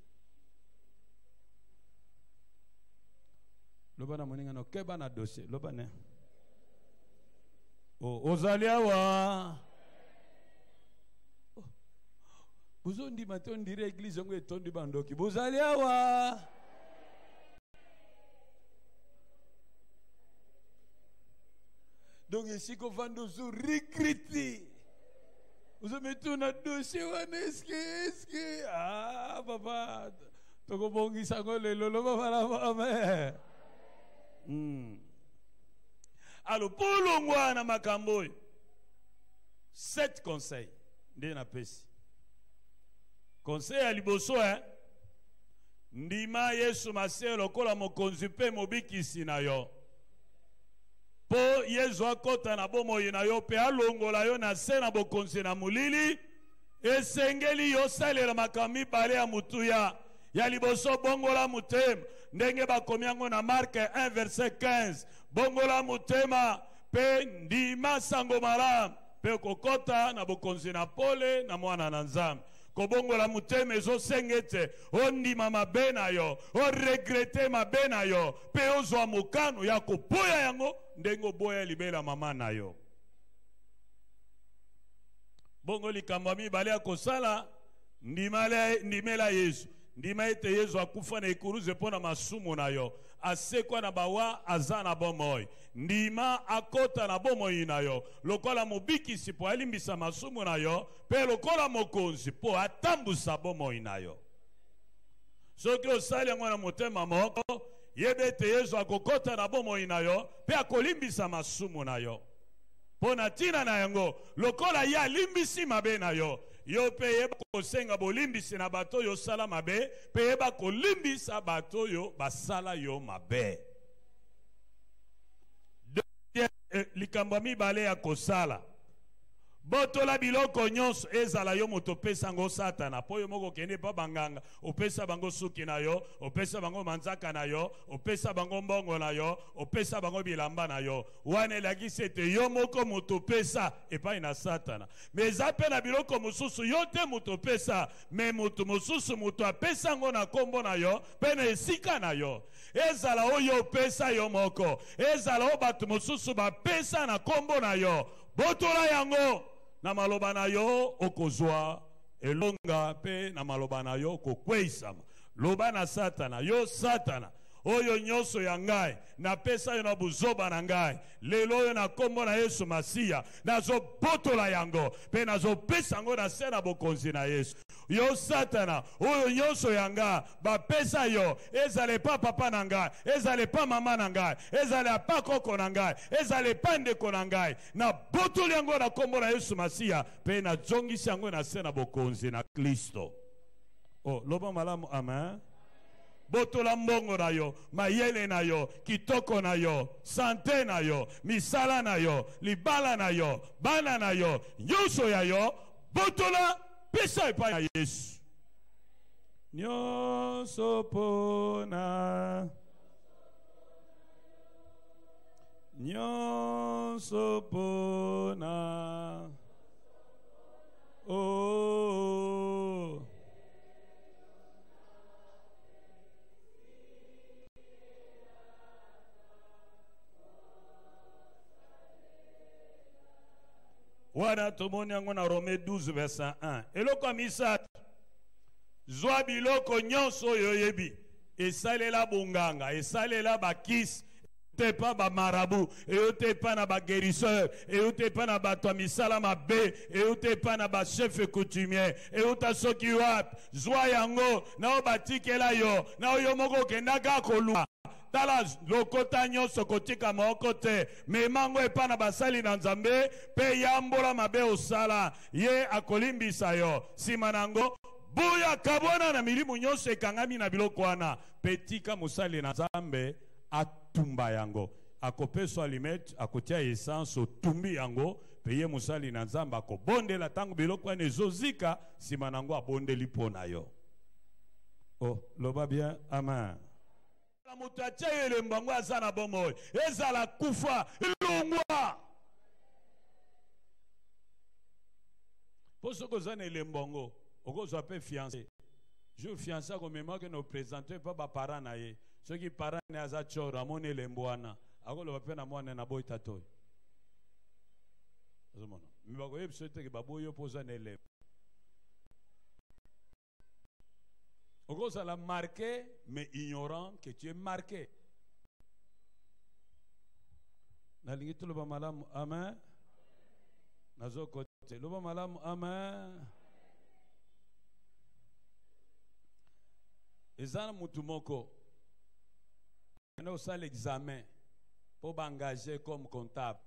Loba na moninga no keba na dossier loba ne. Ozalia wa. Buzondi maton dire église ngo etondi bandoki. Bozalia wa. Donc ici qu'on va nous regretter. Vous avez tout notre dossier, est-ce que ah papa, toko bongi sango le lolo papa la mère. Alors pour l'ongwa na makambo, 7 conseils de na pesi. Conseil à liboso ndima Yesu masé lokola mokonzi pe mobikisi na yo. Po Yesu akota na bomoi na yo pe alongola yo na se na bokonzi na mulili esengeli yo salela makami bale ya mutuya ya liboso bongola mutema ndenge bakomi yango na Marque 1 verset 15 bongola mutema pe ndima sango malamu pe kokota na bokonzi na pole na mwana na Nzambe. Kobongola muteme ezo sengete ondima mabe na yo o regrete mabe na yo pe ozwa mokano ya koboya yango ndengo boya libela mama na yo. Bongo likambo mibale ya kosala ndimela Yesu ndima ete Yesu akufa na ekuruze pona masumu na yo asekwa na bawa aza na bomoi ndima akota na bomoi na yo lokola mobikisi po alimbisa masumu na yo pe lokola mokonzi po atambusa bomoi na yo. Soki osali yango na motema moko yebe ete Yesu akokota na bomoi na yo pe akolimbisa masumu na yo pona tina na yango lokola ya limbisi mabe na yo yo pe yeba kosenga bolimbisi na bato yo sala mabe pe yeba kolimbisa bato yo basala yo mabe. Likambo mibale ya kosala botola biloko nyonso ezala yo moto pesa ngo satana po yo moko kende pa banganga opesa bango suki na yo opesa bango manzaka na yo opesa bango mbongo na yo opesa bango bilamba na yo wana elakisi ete yo moko moto pesa epai na satana mais ape na biloko mosusu yo te moto pesa mais moto mosusu moto apesa ngo na kombo na yo pe na esika na yo ezala oyo pesa yo moko ezala o bato mosusu bapesa na kombo na yo botola yango na maloba na yo okozwa elonga pe na maloba na yo kokweisama. Loba na Satana, yo Satana, oyo nyonso ya ngai, na pesa yo na buzoba na ngai, lelo yo na kombo na Yesu Masiya, nazo botola yango, pe nazo pesa yango na se na bokonzi na Yesu. Yo Satana, oyo nyonso ya ngai, ba pesa yo, ezale pa papa na ngai, ezale pa mama na ngai, ezale pa koko na ngai, ezale pa ndeko na ngai, na botola yango na kombo na Yesu Masiya, pe na zongisi yango na se na bokonzi na Kristo. Oh, loba malamu, amen. Botola mbongo na yo, mayele na yo, kitoko na yo, sante na yo, misala na yo, libala na yo, bana na yo, nyonso ya yo, botola pesa epai na Yesu. Nyonso pona, nyonso pona, oh. Wana tomoni yango na Rome 12 verset 1. Eloko misatu. Zwa biloko nyonso yoyebi. Esalela bunganga, esalela bakis, te pa ba marabu, te pa na ba guérisseur, te pa na ba to misala mabe, te pa na ba chef coutumier, ta soki wap, zwa yango na obatikela yo, na yo moko kendaka kolua. Tala lokota nyonso kotika moko te memango epa na basali na Nzambe pe yambola mabe osala ye akolimbisa yo sima nango buya kabona na milimu nyonso ekangami na biloko wana petika musali na Nzambe atumba yango akopeswa limete akotia essence otumbi yango pe ye musali na Nzambe akobondela tango biloko wana ezozika sima nango abondeli pona yo. Oh, loba bien, amen. Mutache ele mbango azana bomoy ezala kufa longwa poso kozana ele mbongo okozwa pe fiancé je fiancé ko mema que no présenter pas ba parents na ye ceux qui parents ne aza chora mone ele mbwana akolo ba pe na mwana na boy tatoy azomona mbako yebsote ke baboyo poza na ele Ogosa la marqué, mais ignorant que tu es marqué. Nalingi lo ba malamu, amen. Nazo kote, lo ba malamu, amen. Ezana mutumoko. On a l'examen pour m'engager comme comptable.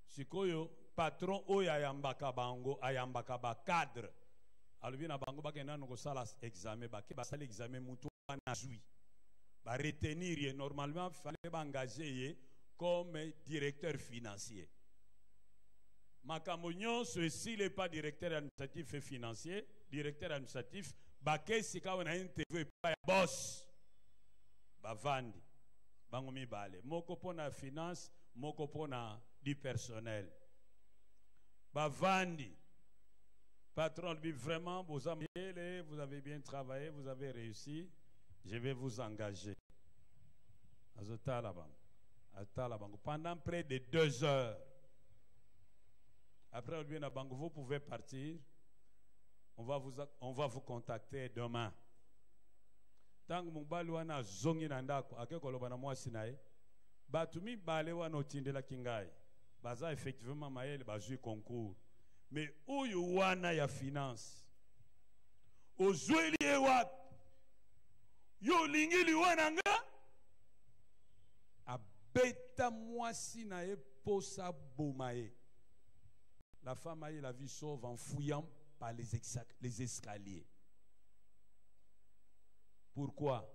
Sikoyo, patron oya ayambaka bango, ayambaka ba cadre. Alors bien bango bakena no sala examen ba ke ba sala examen mutu na jui ba retenir normalement fallait engager comme directeur financier makambo s'il n'est pas directeur administratif et financier directeur administratif ba ke sika wana interview pa boss ba vandi bango mibale moko pona finance moko pona du personnel ba vandi. Patron, vraiment, vous avez bien travaillé, vous avez réussi, je vais vous engager. Pendant près de 2 heures, après, vous pouvez partir, on va vous contacter demain. Tant que vous avez zongi nandako, akekolobana mwasinae, batumi balewa no tindela kingai, baza effectivement maele bazui concours. Mais où y a ya finance? Au Zoueli et wat? Yo lingi li wananga? A beta moisi na e posa bomae. La femme a eu la vie sauve en fouillant par les escaliers. Pourquoi?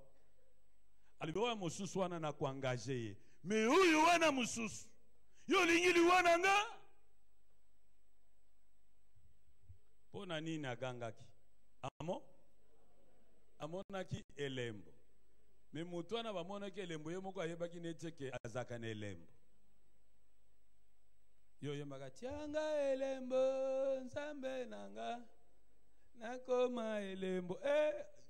Alibewa mususu wana na kuangaje. Mais où y wana mususu? Yo lingi li wananga? Pona nini agangaki amonaki elembo me mutu wana bamonaki elembo ye moko ayebaki neteke azaka na elembo yo yembaka tianga elembo nzambe nanga nakoma elembo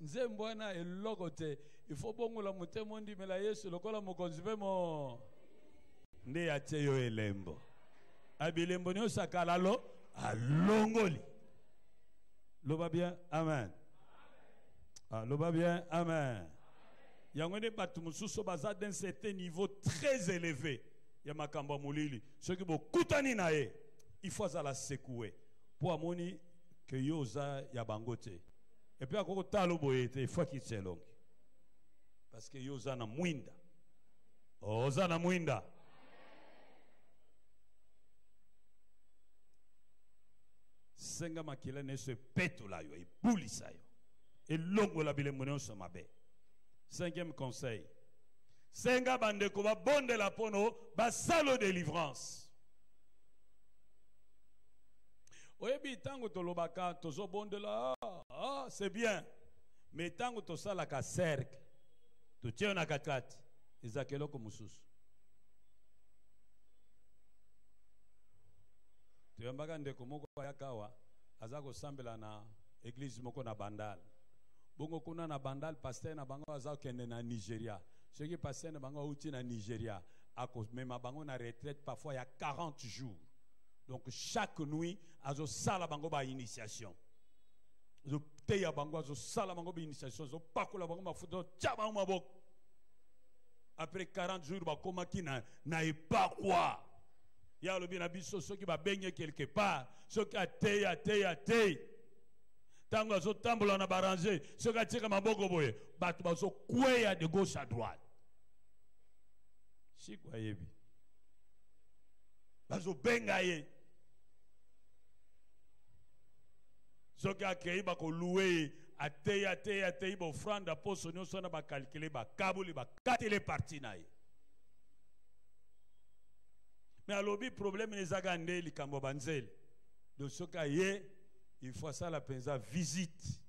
nzembo wana eloko te ifo bongola mutemo ndimela Yesu lokola mokonzi pe mo nde yatie yo elembo abilembo nyonso akalalo alongoli Loba bien, amen. Ah, loba bien, amen. Il y a un batumususo baza d'un certain niveau très élevé. Il y a makamba mulili. Ceux qui vont koutani nae, il faut la secouer. Pour amoni que yoza ya bangote. Et puis à koko talo boyete, il faut qu'il se long. Parce que yoza na mwinda. Oza na mwinda. Senga makila ne se petula yo, ibulisa yo. Et longo la bile monon se mabe. Cinquième conseil. Senga bandeko ba bonde la pono ba salo délivrance. Oyebi tango to lobaka tozo bonde la c'est bien. Mais tango to sala ka cercle. To tiens na kakati. Izakelo ko mususu. Tuyambaka ndeko moko yakawa azako sambela na église moko na Bandal. Bongo kuna na Bandal pasteur na bango azako kende na Nigeria. Ceux qui pasteur na bango uti na Nigeria ako mema bango na retraite parfois il y a 40 jours. Donc chaque nuit azo sala bango ba initiation. Zo teya bango azo sala bango ba initiation, zo pakola bango mafuto tchaba mabok. Après 40 jours ba koma ki na epa quoi. Ya lobi na biso ceux qui va baigner quelque part, ceux qui a tey. Tango azo tambola na baranger, ceux qui tika maboko boye, batu bazo kweya de gauche à droite. Si kwa yebi. Bazo benga ye. Ceux qui a créé ba ko louer a tey ba offrande aposo nyoso na ba calculer ba kabuli ba katele parti na ye. Mais à l'obi problème les agande li kambo banzel. Donc ce qu'il il faut ça la pensa visite.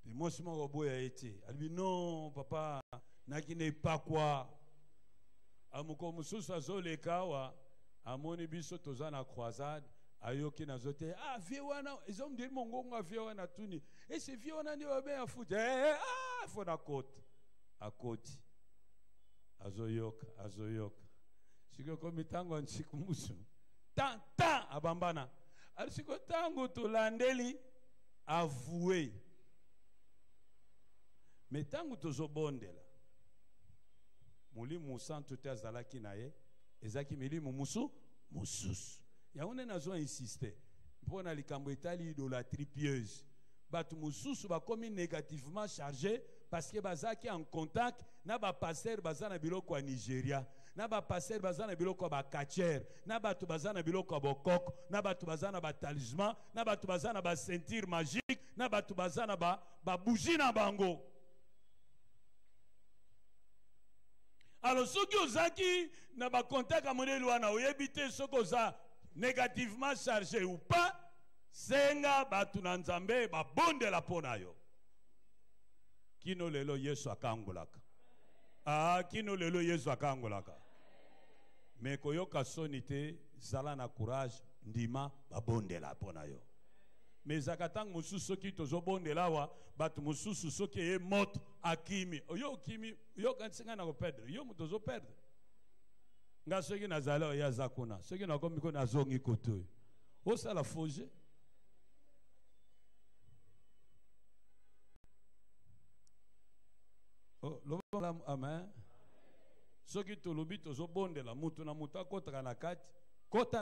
Et moi c'est mon robot a été. Elle dit non papa, naki n'est pas quoi. Amuko mususu azole kawa, amoni biso tozana croisade, ayoki nazote vie wana, ils ont dit mon gonga vie wana tuni. Et c'est vie wana ni obe a foot. Faut na côte. À côte. Azoyok. Siko komi tango nchiku musu. Tan abambana. Siko tango tolandeli avoué. Mais tango tozobondela. Muli musan tout azalaki naye. Ezaki mili mususu. Ya one nazo insister. Pona likambo etali idolâtrie pieuse. Batu mususu ba komi négativement chargé parce que bazaki en contact na ba passer bazana biloko à Nigeria. Na ba passer bazana biloko ba kacher, na batu bazana biloko ba kok, na batu bazana ba talisman, na batu bazana ba ceinture magique, na batu bazana ba bougie na bango. Alors ceux qui ozaki na ba contact a modèle wana oyebite ceux qui oza négativement chargé ou pas, senga batu na nzambe ba bonde la pona yo. Kino lelo Yesu akangolaka. Kino lelo Yesu akangolaka. Mais koyoka sonite zala na courage ndima babondela pona yo. Mais zakatang mususu ki tozo bondela wa batu mususu soki e moto akimi. Yo kimi yo kansinga na ko perdre. Yo mutozo perdre. Nga soki na zala ya zakuna. Soki na komi ko na zongi koto. O sala foje. Oh, amen. Ce qui te lobi tozo bonde la mutu na muta kota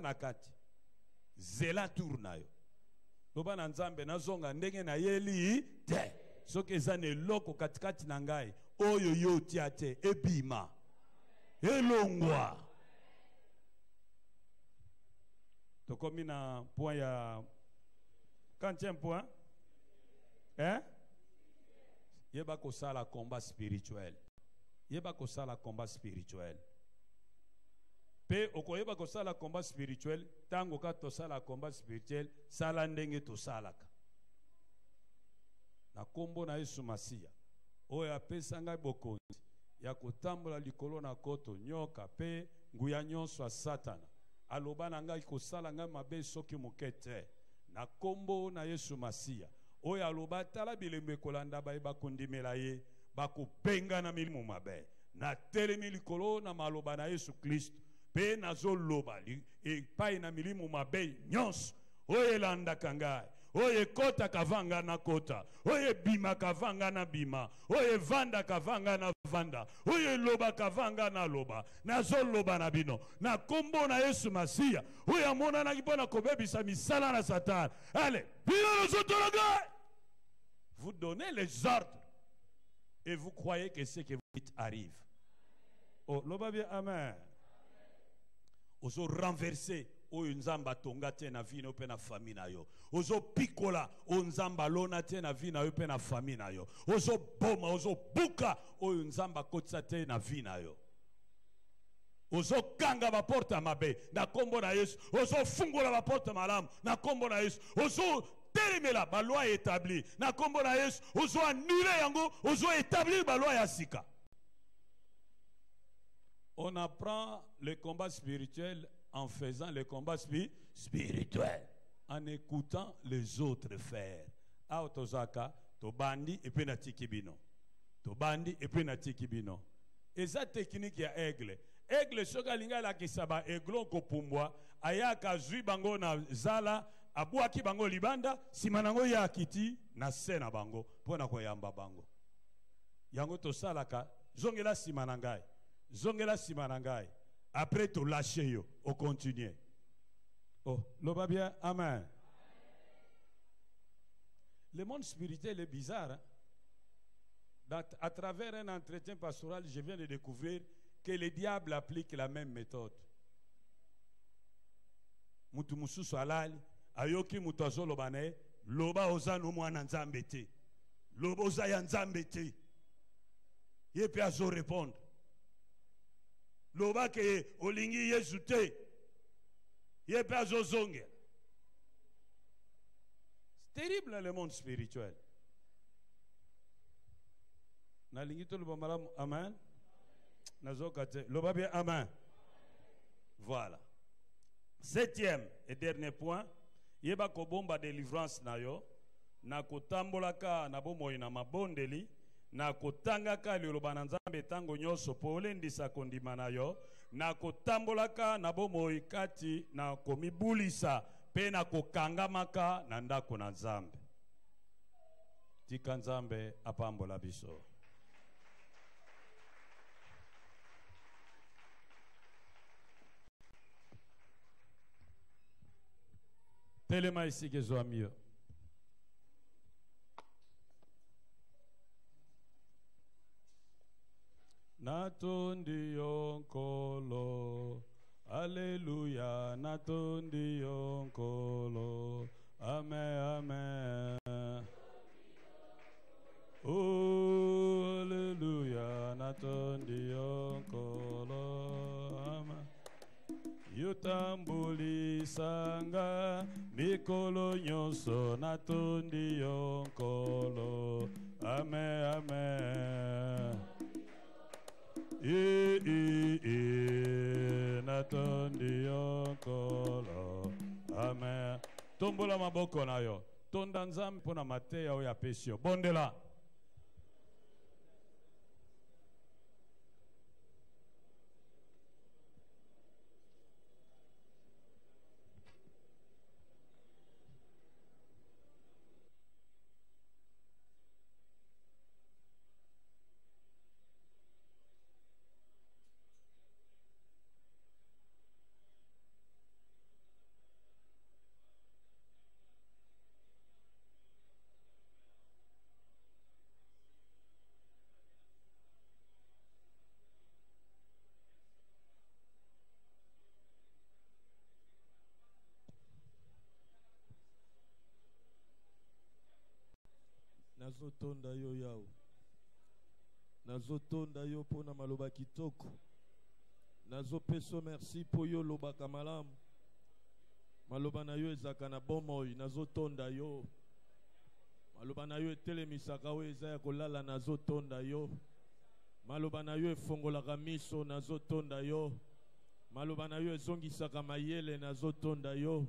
na kati zela tourna yo loba na nzambe na zonga ndenge na yeli te soki ezane loko katikati na ngai oyo yo tiate ebima elongwa tokomi na point ya 40e point yeba ko sala combat spirituel. Yeba ko sala combat spirituel. Pe okoyeba ko sala combat spirituel, tango ka to sala combat spirituel, sala ndenge to salaka. Na kombo na Yesu Masia. Oya pesa ngai bokonzi ya kotambola likolo na koto nyoka pe nguya nyonso Satana. Aloba na ngai ko sala ngai mabe soki mokete. Na kombo na Yesu Masia. Oya aloba tala bilembe kolanda ba kondimela ye bakopenga na milimu mabe na telemi likolo na maloba na Yesu Kristo pe nazo loba epai na milimu mabe nyonso oyo elandaka ngai Oye kota kavanga na kota. Oye bima kavanga na bima. Oye vanda kavanga na vanda. Oye loba kavanga na loba. Na zo loba na bino. Na kombo na Yesu Masia. Oye amona na kipona kobebisa misala na Satan. Allez, bino nos. Vous donnez les ordres. Et vous croyez que ce que vous dites arrive. Oh, loba bien, amen. Ozo renverser. Oyo nzamba tonga te na vie na pe na famille na yo. Ozo pikola o nzamba lona te na vie na yo pe na famille na yo. Ozo boma, ozo buka oyo nzamba kotsa te na vie na yo. Ozo kanga ba porta mabe na kombo na Yesu. Ozo fungola ba porta malamu na kombo na Yesu. Ozo telemela ba loi établie na kombo na Yesu. Ozo annuler yango, ozo établir ba loi ya sika. On apprend le combat spirituel en faisant le combat spirituel, en écoutant les autres faire. Aotozaka, to bandi et puis na tikibino. To bandi et puis na tikibino. Et ça technique ya aigle. Aigle soka linga la kisaba aiglon ko pumbwa, ayaka zui bango na zala, abuaki bango libanda, simanango ya kiti na sena bango, pona ko yamba bango. Yango to salaka, zongela simanangai. Zongela simanangai. Après te lâcher yo, on continue. Oh, l'oba bien, amen. Le monde spirituel est bizarre. Hein? À travers un entretien pastoral, je viens de découvrir que le diable applique la même méthode. Mutu mususu alali, ayoki mutu azolobane, loba oza no mwana nzambe te. Loba oza ya nzambe te. Ye pe azo répondre. Loba ke olingi Yesu te. Ye pe azozonge. C'est terrible le monde spirituel. Nalingi to loba malamu, amen. Nazokate, loba bien, amen. Voilà. Septième et dernier point, yeba ko bomba délivrance na yo, na kotambolaka na bomoi na mabondeli, na kotangaka liloba na Nzambe tango nyoso po olendisa kondima na yo, na kotambolaka na bomoi kati na komibulisa pe na kokangamaka na ndako na Nzambe. Tika Nzambe apambola biso. Telema ici que soit mieux. Natondi yonkolo, Alléluia, natondi yonkolo, amen, amen. Oh, Alléluia, natondi yonkolo, amen. Yutambuli sanga, mikolo nyonso, natondi yonkolo, amen, amen. Natondi yonkolo, amen. Tombola maboko na yo. Tonda Nzambe pona mateya oya pesio. Bondela. Nazotonda yo yao. Nazotonda yo pona maloba kitoko. Nazopeso merci po yo loba kamalam. Maloba na yo ezaka na bomoi. Nazotonda yo. Maloba na yo etelemisaka we eza ya kolala. Nazotonda yo. Maloba na yo efongolaka miso. Nazotonda yo. Maloba na yo ezongisaka mayele. Nazotonda yo.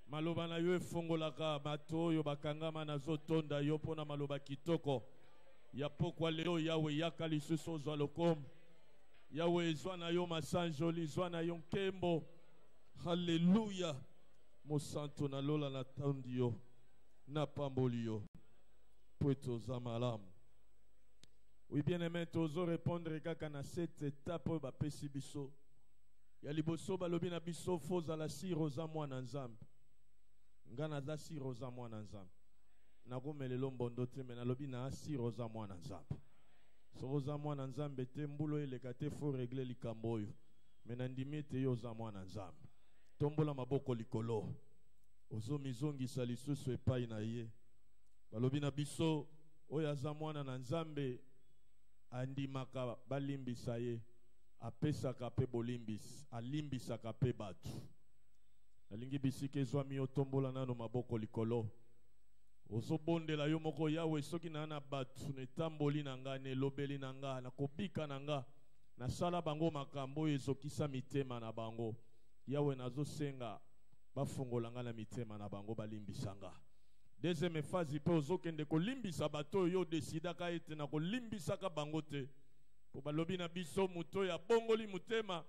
Maloba na yo efongolaka bato yo bakangama nazotonda yo pona maloba kitoko ya pokwa leo yawe yaka lisusu ozwa lokomo yawe ezwa na yo masanjoli zwa na yo nkembo haleluya mosanto na lola na tondi yo na pambolio. Pueto zamalam. Oui, bien aimé, tozo répondre kaka na cette étape ba pesi biso. Ya liboso balobi na biso foza la siroza mwana nzambe. Ngana za siroza mwana nzambe. Na gomelelo mbondo te me na lobi na siroza mwana nzambe. Soza mwana nzambe te mbulo eleka te fo régler likambo oyo. Me na ndimi te yo za mwana nzambe. Tombola maboko likolo. Ozo mizongisa lisusu epai na ye. Balobi na biso oyo aza mwana na nzambe andimaka balimbisa ye apesaka pe bolimbisi alimbisaka pe batu. Nalingi bisika ezwami otombola nano maboko likolo. Ozobondela yo moko Yawe soki na batu netamboli na nga nelobeli na nga na kobika na nga na sala bango makambo ezokisa mitema na bango. Yawe nazosenga bafungola nga na mitema na bango balimbisa nga. Deuxième phase pe ozokende kolimbisa bato yo desidaka ete na kolimbisaka bango te. Po balobi na biso muto ya bongoli mutema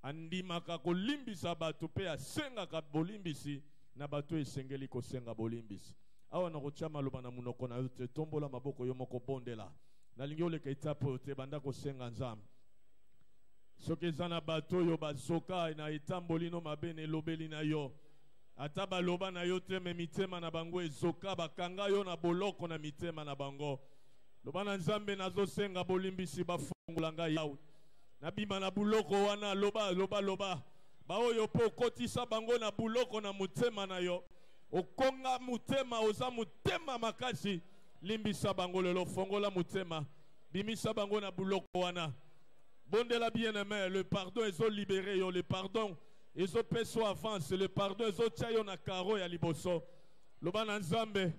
andimaka kolimbisa bato pe asengaka bolimbisi na bato esengeli kosenga bolimbisi. Awa na kotia maloba na munoko na yo te tombola maboko yo moko bondela. Nalingi oleka etape te banda kosenga nzambe. Soki eza na bato yo bazoka na etamboli no mabe na elobeli na yo. Ata baloba na yo te me mitema na bango ezoka bakanga yo na boloko na mitema na bango. Loba na nzambe nazosenga bolimbisi bafungola ngai Yawe. Nabima na buloko wana loba. Ba oyo po kotisa bango na buloko na mutema na yo. Okonga mutema oza mutema makasi. Limbisa bango lelo fongola mutema. Bimisa bango na buloko wana. Bondela bien-aimé, le pardon ezo libéré yo, le pardon ezo peso avance, le pardon ezo tia yo na karo ya liboso. Loba na nzambe,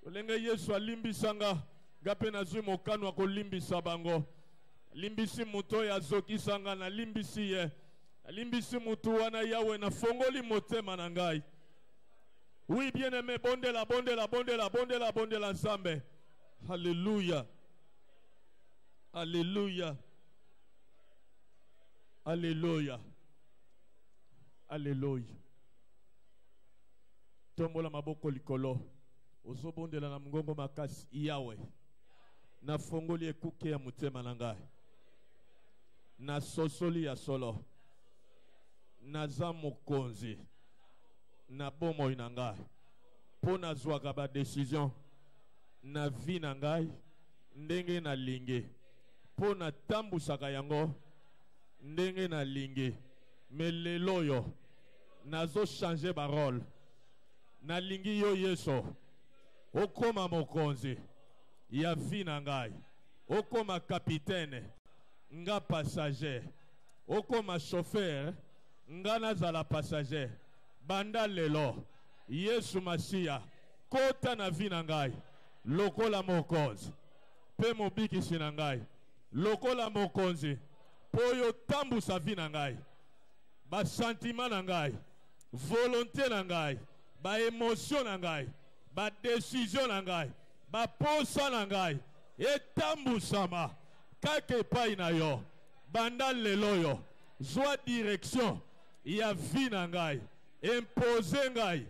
olenge Yesu alimbisanga, gape na zui mokano ako limbisa bango. Limbisi muto ya zokisanga na limbisi ye. Limbisi mutu wana Yawe na fongoli motema na ngai. Oui, bien-aimé, bondela nzambe. Alléluia. Alléluia. Alléluia. Alléluia. Tombola maboko likolo. Ozobondela na mngongo makasi Yawe. Na fongoli ekuke ya mutema na ngai. Na sosoli ya solo. Na za mokonzi. Na bomoi na ngai. Po na zwaka ba décision. Na vi na ngai. Ndenge na linge. Po na tambusaka yango. Ndenge na linge. Me lelo yo. Nazo changer ba rôle. Na lingi yo Yesu. Okoma mokonzi. Ya vi na ngai. Okoma capitaine. Nga passager. Okoma chauffeur. Nga nazala passager. Banda lelo. Yesu Masia. Kota na vi na ngai. Lokola mokonzi. Pe mobikisi na ngai. Lokola mokonzi. Poyo tambu sa vi na ngai. Ba sentiment na ngai. Volonté na ngai. Ba émotion na ngai. Ba décision na ngai. Ba posa na ngai. Etambu sama. Kake pai na yo. Banda lelo yo. Zwa direction. Ya vi na ngai. Impose ngai.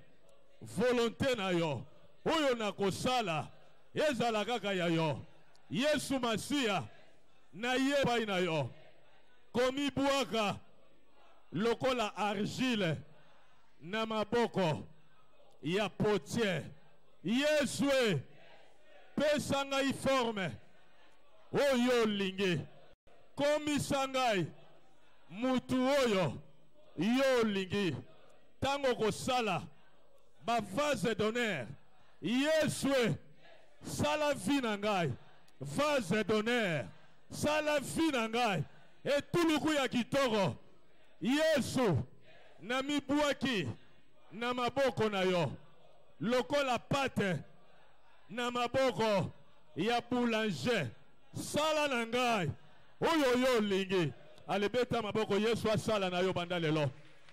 Volonté na yo. Oyo na kosala. Ezala kaka ya yo. Yesu Masia. Na ye pai na yo. Komi buaka. Lokola argile. Na maboko. Ya potier. Yesu pesa ngai forme. Oyo lingi. Komi sangai. Mutu oyo. Yo lingi. Tango kosala. Ba vase d'honneur. Yesu sala vi na ngai. Vase d'honneur. Sala vi na ngai. Etuluku ya kitoko. Yesu na mibuaki na maboko na yo. Lokola pate na maboko ya boulanger. Sala na ngai. Oyo yo lingi. Alebeta maboko Yesu asala na yo banda lelo.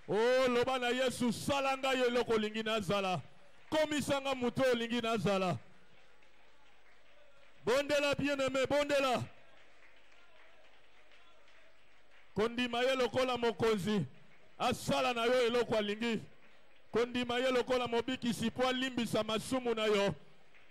Oh loba na Yesu sala ngai eloko lingi nazala. Komisanga muto lingi nazala. Bondela bien-aimé, bondela. Kondima ye lokola mokonzi. Asala na yo eloko alingi. kondima ye lokola mobikisi po alimbisa masumu na yo.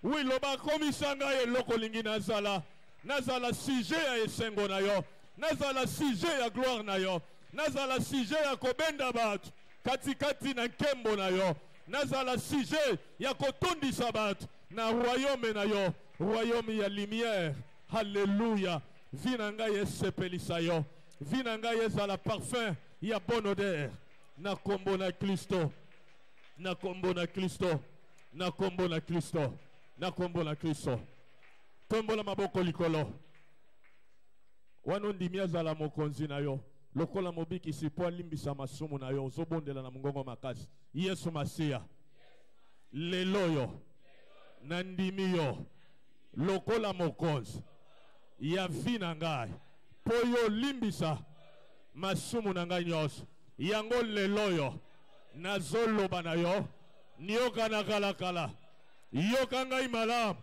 Oui, loba komisa ngai eloko lingi nazala. Nazala sujet ya esengo na yo. Nazala sujet ya gloire na yo. Nazala sujet ya kobenda batu katikati na nkembo na yo. Nazala sujet ya kotondisa batu na royaume na yo. Royaume ya lumière. Alléluia. Vina ngai esepelisa yo. Vina ngai ezala parfum ya bonne odeur. Na kombo na Kristo. Na kombo na Kristo. Na kombo na Kristo. Na kombo na Kristo. Tombola maboko likolo. Wano ndimi azala mokonzi na yo. Lokola mobikisi po alimbisa masumu na yo. Ozobondela na mungongo makasi. Yesu Masia. Lelo yo. Na ndimi yo. Lokola mokonzi. Ya vi na ngai. Po yo limbisa masumu na ngai nyonso. Yango lelo yo. Nazoloba na yo. Nioka na kalakala. Yoka ngai malamu.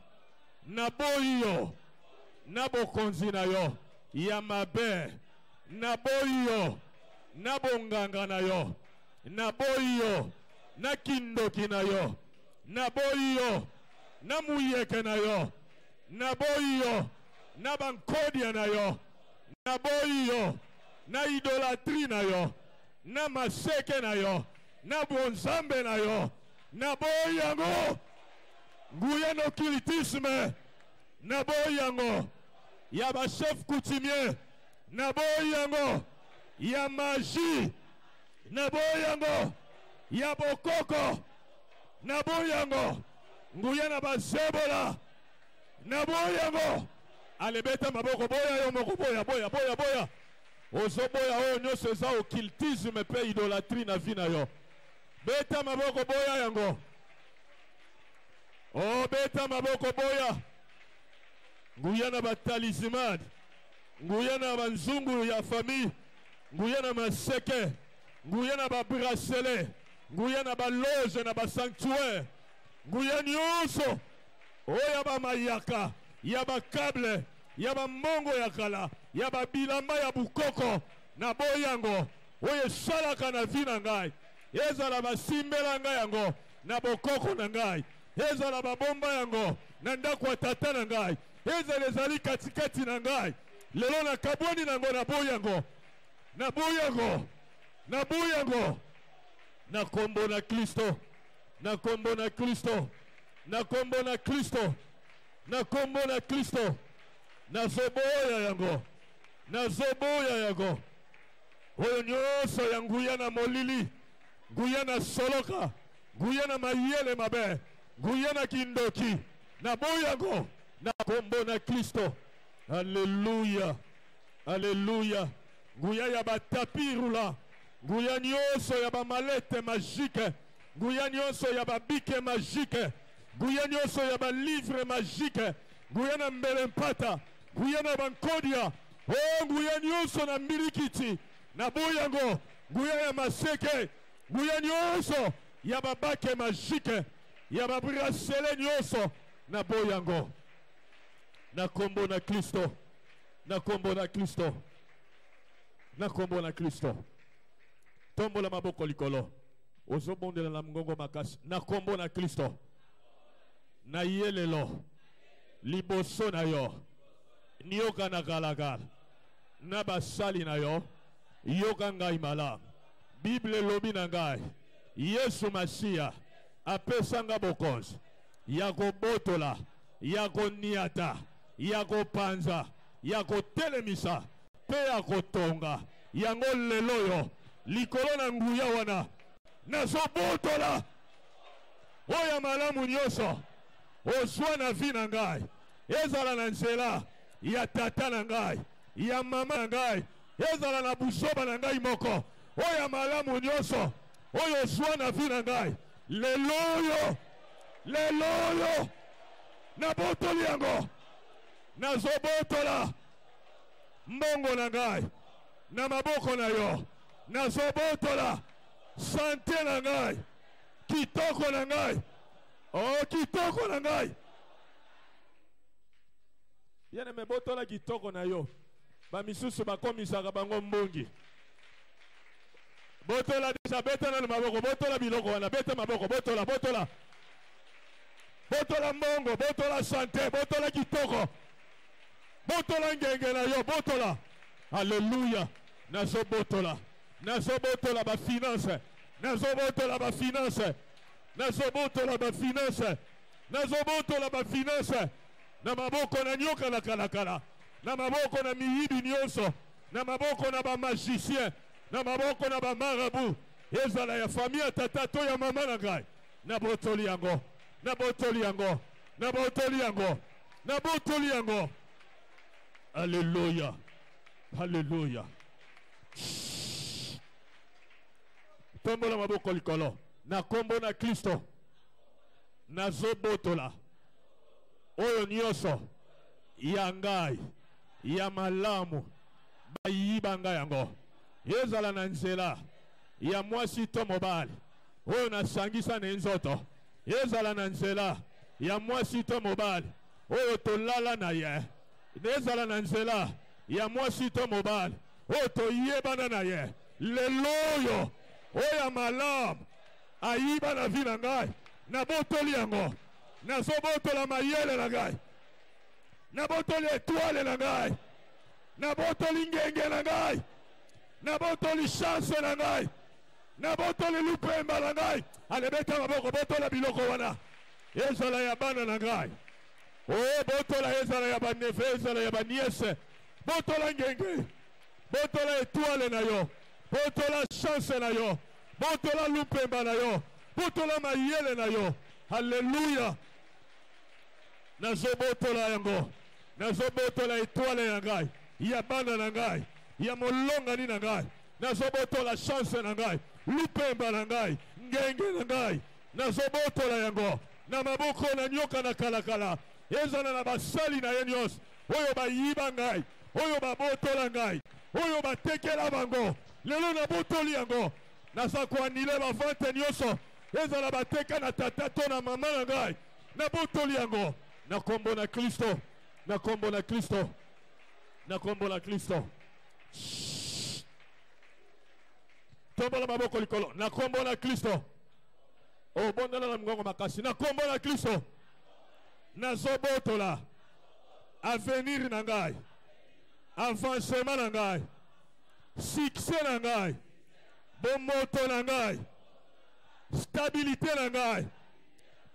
Naboyi yo. Nabokonzi na yo. Ya mabe. Naboyi yo. Nabonganga na yo. Naboyi yo. Nakindoki na yo. Naboyi yo. Namuyeke na yo. Naboyi yo. Nabankodia na yo. Naboyi yo. Na idolatri na yo. Na maseke na yo. Na bonzambe na yo. Naboyi yango. Nguye no kiritisme. Naboyi yango. Ya ba chef coutumier. Naboyi yango. Ya magie. Naboyi yango. Ya bokoko. Naboyi yango. Nguye na ba zebola. Naboyi yango. Alebeta maboko boya yo moko boya boya boya boya. Ozo boya oyo nyonso eza occultisme pe idolatrie na vie na yo. Beta maboko boya yango. Oh beta maboko boya. Nguya na batalisman. Nguya na banzungu ya famille. Nguya na maseke. Nguya na ba bracelet. Nguya na ba loge na ba sanctuaire. Nguya nyonso. Oya ba mayaka. Yaba kable, yaba mongo ya kala, yaba bilamba ya bukoko, na boyango, oye salaka na vina ngai, ezala basimbela ngai yango, na bokoko na ngai, ezala babomba yango, na ndako tata na ngai, ezala ezali katikati na ngai, lelo na kaboni nango na boyango, na boyango, na boyango, na kombo na Kristo, na kombo na Kristo, na kombo na Kristo, na kombo na Kristo, na zoboya yango, na zoboya yango, oyo nyonso ya nguya na molili, nguya na soloka, nguya na mayele mabe, nguya na kindoki, na boyango, na kombo na Kristo. Alléluia, alléluia, nguya ya batapirula, nguya nyonso ya ba malete magique, nguya nyonso ya ba bike magique, nguya nyonso ya ba livre magique, nguya na mbelempata, nguya na bankodia, oh nguya nyonso na mbilikiti, na boyango, nguya ya maseke, nguya nyonso ya ba bake magique, ya ba bracelet nyonso, na boyango, na kombo na Kristo, na kombo na Kristo, na kombo na Kristo. Tombola maboko likolo, ozobondela na mngongo makasi, na kombo na Kristo. Na yelelo liboso na yo nioka na galagala na basali na yo yoka ngai malamu. Bible lobi na ngai Yesu Masia apesanga bokonzi ya kobotola, ya koniata, ya kopanza, ya kotelemisa pe ya kotonga. Yango lelo yo likolo na nguya wana nazobotola oya malamu nyonso ozwa na vi na ngai, ezala na nzela ya tata na ngai, ya mama na ngai, ezala na busoba na ngai moko, oya malamu nyonso oyo ozwa na vi na ngai, lelo yo nabotoli yango, nazobotola mbongo na ngai na maboko na yo, nazobotola sante na ngai, kitoko na ngai, oh kitoko na ngai. Yene mebotola kitoko na yo, ba misusu bakomisaka bango mbongi, Botola déjà, betana na maboko, botola biloko wana, beta maboko, botola, botola. Botola mbongo, botola santé, botola kitoko. Botola ngenge na yo, botola. Alléluia. Nazo botola. Nazo botola ba finance. Nazo botola ba finance. Nazo botola ba finance. Nazo botola ba finance. Na maboko na nyoka na kalakala. Na maboko na miyibi nyonso. Na maboko na ba magicien. Na maboko na ba marabu. Ezala ya famille tata to ya mama na ngai. Na botoli yango. Na botoli yango. Na botoli yango. Na botoli yango. Alléluia. Alléluia. Tombola maboko likolo. Na kombo na Kristo. Nazo botola. Oyo nyonso ya ngai ya malamu bayiba ngai yango ezala na nzela ya mwasi to mobali oyo nasangisa na nzoto ezala na nzela ya mwasi to mobali oyo tolala na ye ezala na nzela ya mwasi to mobali oyo toyebana na ye lelo oyo ya malamu ayiba na vi na ngai na botoli yango nazobotola mayele na ngai nabotoli étoile na ngai nabotoli ngenge na ngai nabotoli chance na ngai nabotoli lupemba na ngai alebeta maboko botola biloko wana ezala ya bana na ngai o botola ezala ya banefe ezala ya baniese botola ngenge botola étoile na yo botola chance na yo botola lupemba na yo botola mayele na yo Alléluia. Nazobotola yango. Nazobotola étoile na ngai. Ya bana na ngai. Ya molonga ni na ngai. Nazobotola chance na ngai. Lupemba na ngai. Ngenge na ngai. Nazobotola yango. Na maboko na nyoka na kalakala. Ezana na basali na yenyos. Oyo bayiba ngai. Oyo babotola ngai. Oyo batekela bango. Lelo na botoli yango. Nasakuanile ba vente nyoso. Ezala bateka na tata to na mama na ngai na botoli yango na kombo na Kristo na kombo na Kristo na kombo na Kristo tombola maboko likolo na kombo na Kristo o bondela na mgongo makasi na kombo na Kristo na zobotola avenir na ngai avancement na ngai succès na ngai bomoto na ngai stabilité na ngai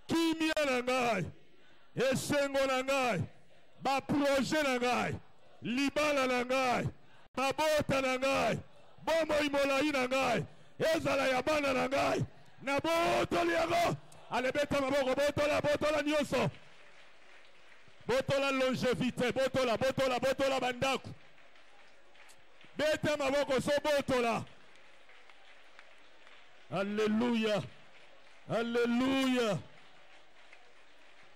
kimia na ngai esengo na ngai baprojet na ngai libala na ngai mabota na ngai bomoi molai na ngai ezala ya bana na ngai na botoli yango alebeta maboko botola nyonso botola longévité botola bandako beta maboko so botola. Alléluia. Alléluia.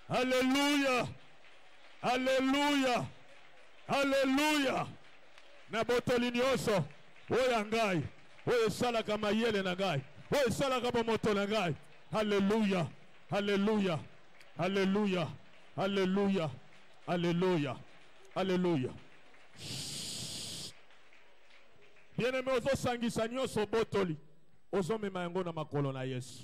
Alléluia. Alléluia. Alléluia. Na botoli nyonso oyo ngai oyo salaka mayele na ngai oyo salaka bomoto na ngai. Alléluia. Alléluia. Alléluia. Alléluia. Alléluia. Alléluia. Bien-aimé ozosangisa nyonso botoli. Ozomema yango na makolo na Yesu.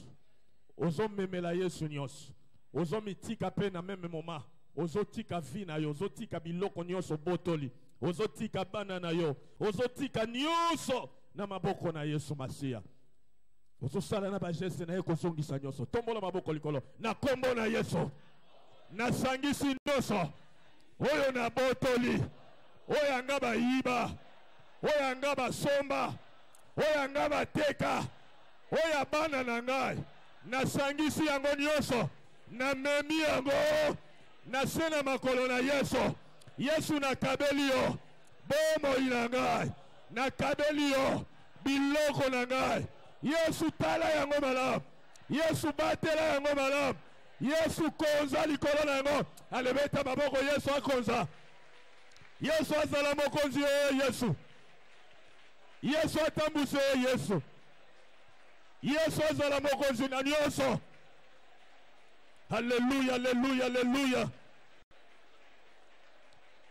Ozomemela Yesu nyonso. Ozomitika pe na meme moma. Ozotika vi na yo. Ozotika biloko nyonso botoli. Ozotika bana na yo. Ozotika nyonso na maboko na Yesu Masia. Ozosala na bajeste na ye kozongisa nyonso. Tombola maboko likolo. Na kombo na Yesu. Na sangisi nyonso. Oyo na botoli. Oyo anga bayiba. Oyo anga basomba. Oya nga bateka oya bana na ngai nasangisi yango nyonso na memi yango na sena makolo na Yesu na kabeli yo bomoi na ngai na kabeli yo biloko na ngai Yesu tala yango malamu Yesu batela yango malamu Yesu konza likolo na yango alebeta maboko Yesu akonza Yesu azala mokonzi Yesu Yesu atambuse Yesu. Yesu azala mokonzi na nyonso. Hallelujah, hallelujah, hallelujah.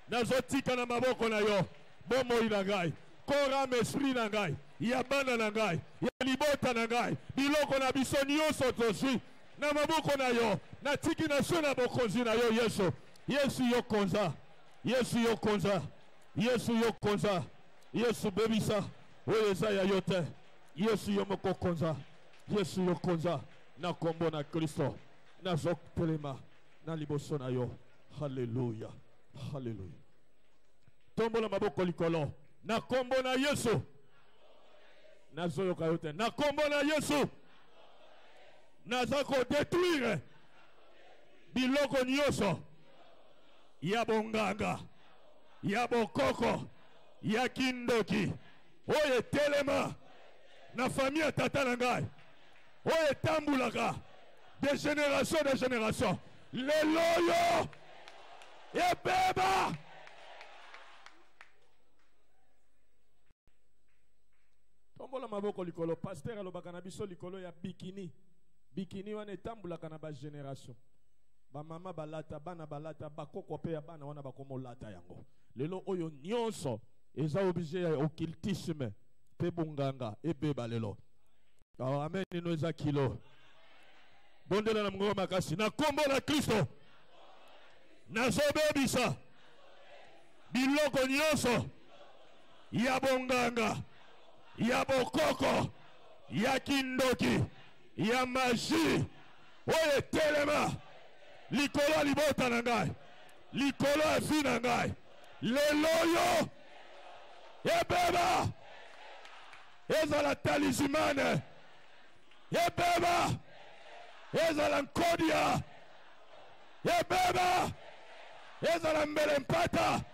Nazotika na maboko na yo. Bomoi na ngai. Kora esprit na ngai. Ya bana na ngai. libota na ngai biloko na biso nyonso tozwi na maboko na yo natiki na so na bokonzi na yo Yesu. Yesu yo konza, Yesu yo konza, Yesu yo konza, Yesu bebisa oyo eza ya yo te. Yesu yo moko konza, Yesu yo konza na kombo na Kristo nazotelema na liboso na yo. Haleluya, haleluya. Tombola maboko likolo na kombo na Yesu. Nazoyoka yo te na kombo na Yesu. Naza ko détruire biloko nyonso ya bonganga, ya bokoko, ya kindoki oyo etelema na famille ya tata na ngai oyo etambulaka de génération de génération. Lelo yo ebeba tombola maboko likolo. Pasteur alobaka na biso likolo ya bikini. Bikini wana etambulaka na ba génération. Ba mama balata, bana balata, bakoko pe ya bana wana bakomolata yango. Lelo oyo nyonso eza obligé ya occultisme pe bunganga ebeba lelo. Amen ino eza kilo. Bondela na mngoma makasi na kombo na Kristo. Nazobebisa biloko nyonso ya bonganga, ya bokoko, ya kindoki, ya magie oyo etelema likolo ya libota na ngai, likolo ya vi na ngai. Lelo yo ebeba ezala talismane, ebeba ezala nkodia, ebeba ezala mbele mpata,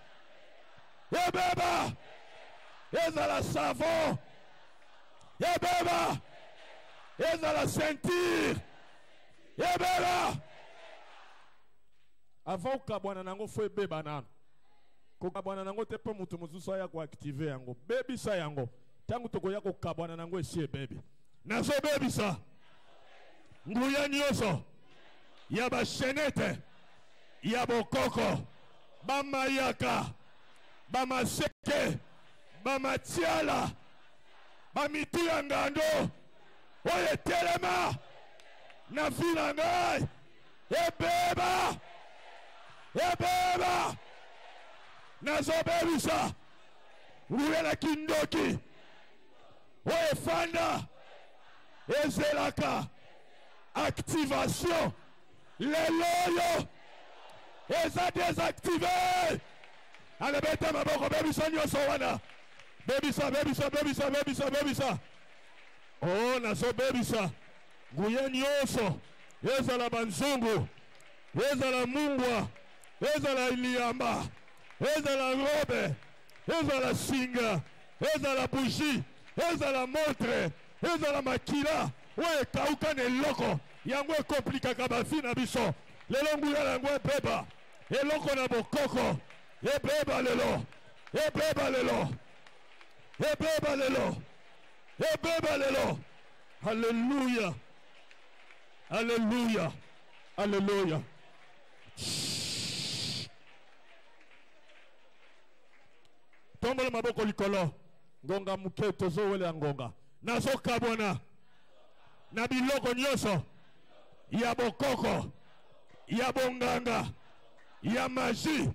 ebeba ezala savon, ebeba ezala ceinture, ebeba avant ukabwana nango fo ebeba nano kokabwana nango te po mutu mosusu aya koactive yango. Bebisa yango tangu tokoya kokabwana nango esi ebebi. Nazobebisa nguya nyonso ya bashenete, ya bokoko, bamayaka, bamaseke, bamatiala, bamitu ya ngando oyo etelema na vi na ngai. Ebeba ebeba nazobebisa nguya na kindoki oyo efanda ezelaka activation. Lelo yo eza désactivé. Alebeta maboko bebisa nyonso wana. Bebisa, bebisa, bebisa, bebisa, bebisa. Oh, nazobebisa nguya nyonso ezala banzungu, ezala mungwa, ezala liamba, ezala robe, ezala singa, ezala bougie, ezala montre, ezala makila oyo ekauka na eloko yango ekomplikaka bavi na biso. Lelo nguya yango ebeba eloko na bokoko, ebeba lelo, ebeba lelo, ebeba lelo, ebeba lelo. Hallelujah, hallelujah, hallelujah. Tombola maboko likolo. Ngonga muke tozowele ngonga. Nazokabona na biloko nyonso ya bokoko, ya bonganga, ya magie,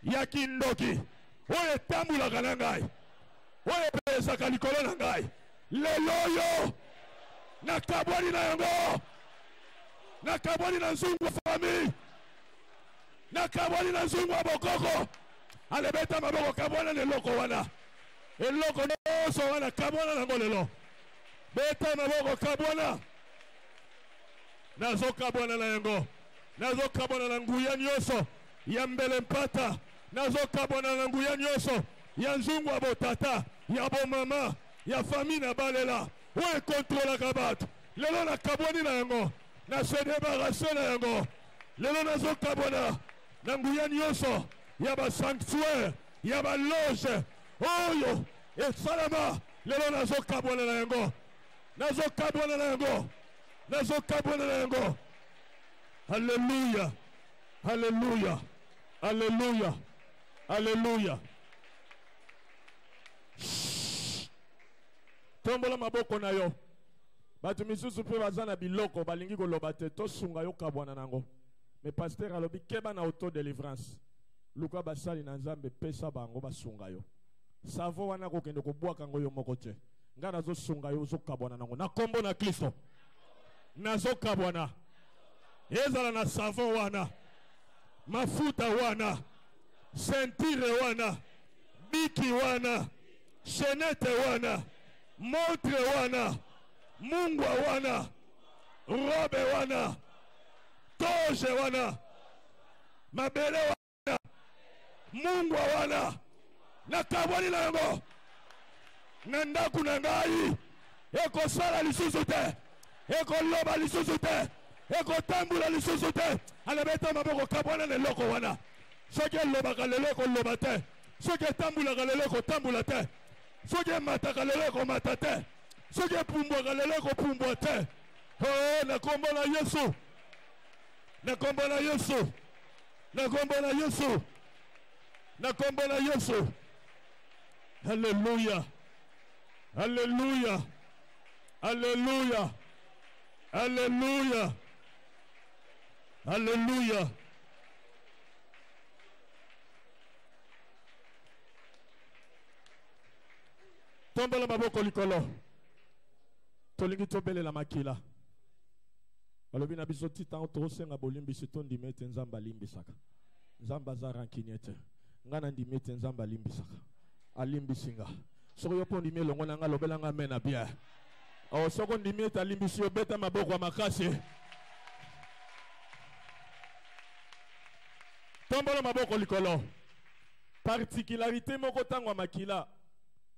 ya kindoki oyo etambulaka na ngai, oyo epesaka likolo na ngai. Lelo yo nakabwani na yango, nakabwani na nzungu ya famille, nakabwani na nzungu ya bokoko. Alebeta maboko kabwana na eloko wana, eloko nyonso wana kabwana nango lelo. Beta maboko kabwana, nazokabwana na yango, nazokabwana na nguya nyonso ya mbele mpata, nazokabwana na nguya nyonso ya nzungu ya botata, ya bomama, ya famille na balela oyo ekontrolaka bato. Lelo nakabwani na yango, na se débarrasse na yango. Lelo nazokabwana na nguya nyonso ya basanctuaire, ya baloge oyo esalama. Lelo nazokabwana na yango, nazokabwana na yango, nazokabwana na yango. Hallelujah, hallelujah, hallelujah, hallelujah. Tombola maboko na yo Bato misusu pe bazana biloko balingi koloba te to sunga yo kabwana nango. Mais pasteur alobi keba na auto délivrance. Luka basali na nzambe pesa bango basunga yo. Savo wana ko kende ko bwaka ngo yo moko te. Nga nazo sunga yo zo kabwana nango. Na kombo na Kristo. Nazo kabwana. Ezala na savo wana. Mafuta wana. Sentire wana. Biki wana. Chenette wana. Montre wana. Mungwa wana. Robe wana. Toje wana. Mabele wana. Mungwa wana. Nakabwani na yango. Nandaku na ngai. Eko sala lisusu te. Eko loba lisusu te. Eko tambula lisusu te. Alabeta maboko kabwana ne loko wana. Soke loba kalele ko loba te. Soke tambula kalele ko tambula te. Soke mata kalele ko mata te. Soke pumbwa kalele ko pumbwa te. Oh, na kombo na Yesu. Na kombo na Yesu. Na kombo na Yesu. Na kombo na Yesu. Alléluia. Alléluia. Alléluia. Alléluia. Alléluia. Tombola maboko likolo. Tolingi tobele la makila. Alobi na biso titan to senga bolimbi sitondi mete nzamba limbisaka. Nzamba za rankinete. Ngana ndimete nzamba limbisaka. Alimbisinga. Soko yopo ndime longo nanga lobela nga mena bia. O soko ndimete alimbisi yo beta maboko wa makasi. Tombola maboko likolo. Particularité moko tango makila.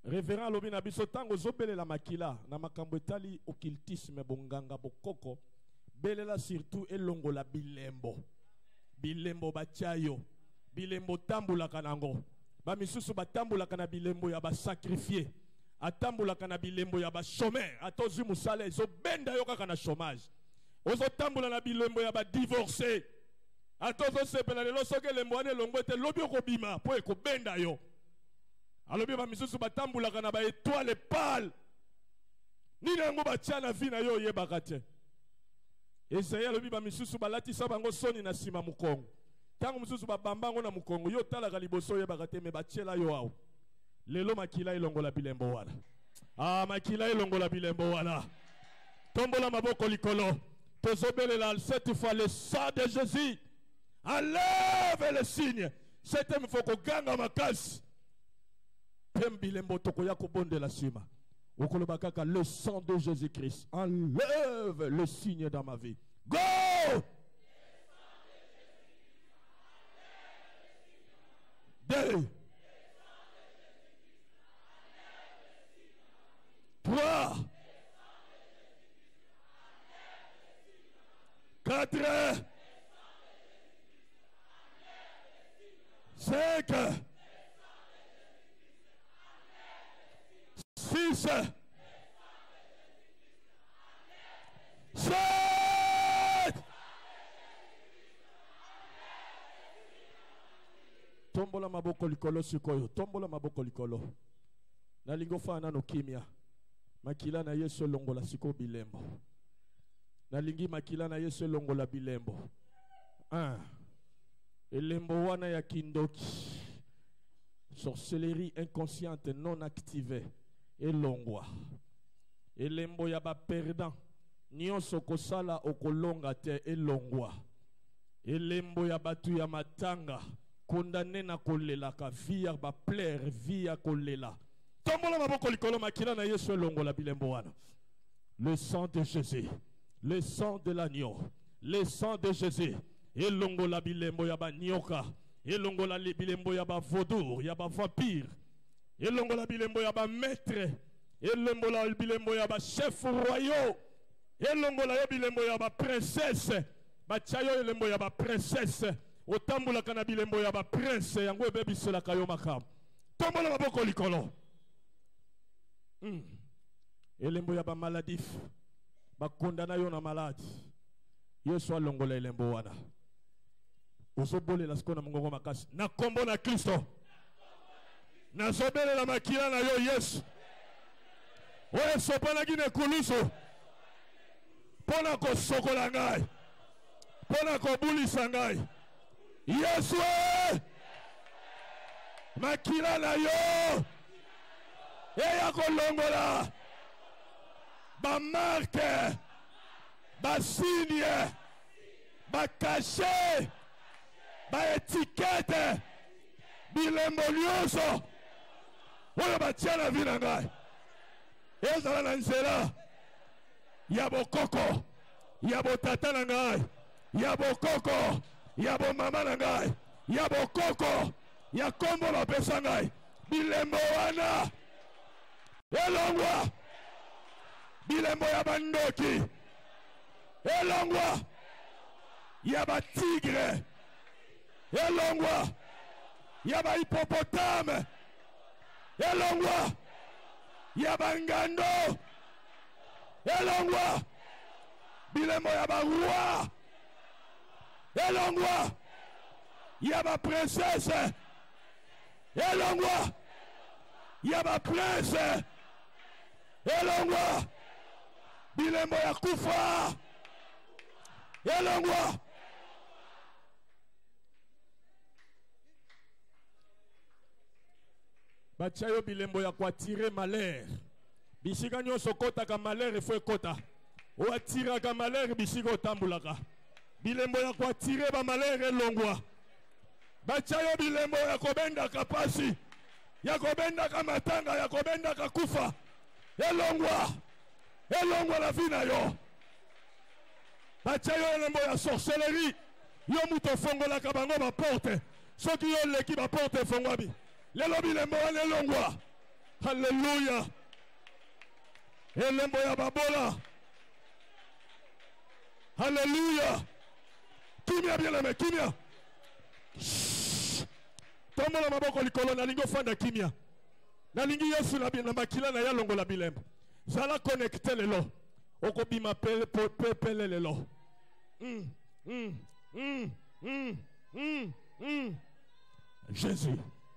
Révérend lobi na biso tango zobele la makila na makambo etali occultisme bonganga bokoko belela surtout elongo la bilembo bilembo bachayo bilembo tambula kanango ba misusu batambula kana bilembo ya ba sacrifier atambula kana bilembo ya ba chômeur atozu musale zo benda yo kaka na chômage ozo tambula na bilembo ya ba divorcé atozo sepela lelo soke lembo ane longo te lobi ko bima po ko benda yo. Alobi ba misusu batambulaka na ba étoile pâle. Ni nango batia na vie na yo yebaka te. Esayi alobi ba misusu balatisa bango soni na sima mukongo. Tango misusu babambango na mukongo yo talaka liboso yebaka te me batiela yo awo. Lelo makila ilongola bilembo wana. Ah makila ilongola bilembo wana. Tombola maboko likolo. Tozobelela cette fois le sang de Jésus. Enlève le signe. C'était faut ko ganga makasi. Le sang de Jésus-Christ enlève le signe dans ma vie. Go! 2 3 4 5 6 7 Tombola maboko likolo sikoyo. Tombola maboko likolo. Na lingo fana no kimia. Makila na Yesu longola siko bilembo. Na lingi makila na Yesu longola bilembo. Elembo wana ya kindoki. Sorcellerie inconsciente non activée. Elongwa. Elembo ya ba perdant. Nyonso kosala okolonga te elongwa. Elembo ya batu ya matanga. Condamné na kolelaka via ba plaire via kolela. Tombola maboko likolo makila na Yesu elongola bilembo wana. Le sang de Jésus. Le sang de l'agneau. Le sang de Jésus. Elongola bilembo ya ba nyoka. Elongola bilembo ya ba vaudour, ya ba vampire. Elongola bilembo ya ba maître. Elongola bilembo ya ba chef royaux. Elongola bilembo ya ba princesse. Ba chayo elembo ya ba princesse. Otambula kana bilembo ya ba prince yango ebebisela kayo makam. Tombola maboko likolo. Elembo ya ba maladif. Ba kondana yo na maladi. Yesu alongola elembo wana. Osobole la skona mungongo makasi. Na kombo na Kristo. Na sobele la makila na yo Yesu. Oye sopana gine kuluso. Pona ko sokola ngai. Pona ko bulisa ngai. Yesu makila na yo eya kolongola ba marque ba signe ba cachet ba étiquette bilembo nyonso oyo batia na vi na ngai ezala na nzela ya bokoko ya botata na ngai ya bokoko ya bomama na ngai ya bokoko ya kombo bapesa ngai bilembo wana elongwa bilembo ya bandoki elongwa ya batigre elongwa ya bahipopotame elongwa ya bangando elongwa bilembo ya baroi elongwa ya baprincesse elongwa ya baprince elongwa bilembo ya kufa elongwa batia yo bilembo ya koatire malheur bisika nyonso okotaka malheur efo ekota oatiraka malheur bisika otambulaka bilembo ya koatire bamalheur elongwa batia yo bilembo ya kobendaka pasi ya kobendaka matanga ya kobendaka kufa elongwa elongwa la vie na yo batia yo elembo ya sorcellerie yo mutu ofongolaka bango baporte soki yo leki baporte efongwami lelo bilembo wana elongwa halleluya elembo ya babola halleluya kimia bien-aimé kimia tombola maboko likolo nalingi ofanda kimia nalingi yesu na makila na ya longola bilembo zala connecte lelo okobima pele lelo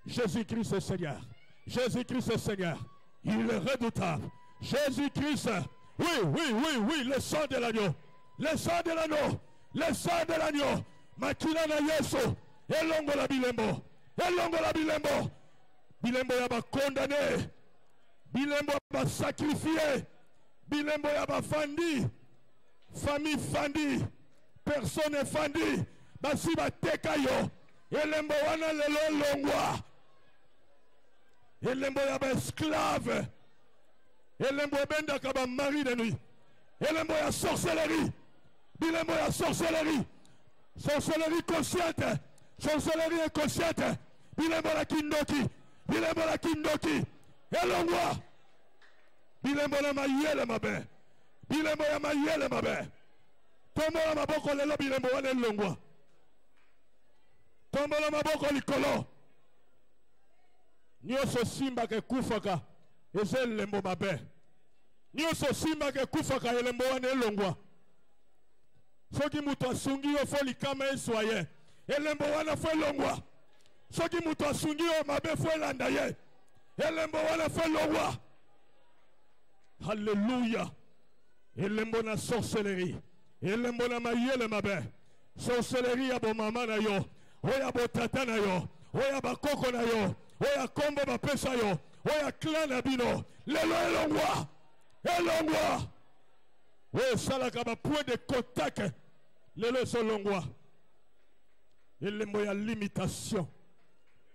Jésus-Christ est Seigneur. Jésus-Christ est Seigneur. Il est redoutable. Jésus-Christ, oui, le sang de l'agneau. Le sang de l'agneau. Le sang de l'agneau. Makila na Yesu. Elongo la bilembo. Elongo la bilembo. Bilembo ya ba condamné. Bilembo ya ba sacrifié. Bilembo ya ba fandi. Famille fandi. Personne fandi. Basi ba tekayo. Elembo wana lelo longwa. Elembo ya ba esclave. Elembo benda ka ba mari de nuit. Elembo ya sorcellerie. Bilembo ya sorcellerie. Sorcellerie consciente. Sorcellerie inconsciente. Bilembo la kindoki. Bilembo la kindoki. Elongwa. Bilembo la mayele mabe. Bilembo ya mayele mabe. Tombo la maboko lelo bilembo wana elongwa. Tombola maboko likolo nyonso simba ke kufaka eze elembo mabe nyonso simba ke kufaka elembo wana elongwa soki mutu asungi yo fo likama eswaye elembo wana fo elongwa soki mutu asungi yo mabe fo elanda ye elembo wana fo elongwa halleluya elembo na sorcellerie elembo na mayele mabe sorcellerie ya bomama na yo oya botata na yo oya bakoko na yo oya kombo bapesa yo oya clan na bino lelo elongwa oyo esalaka bapoint de contact lelo esolongwa elembo ya limitation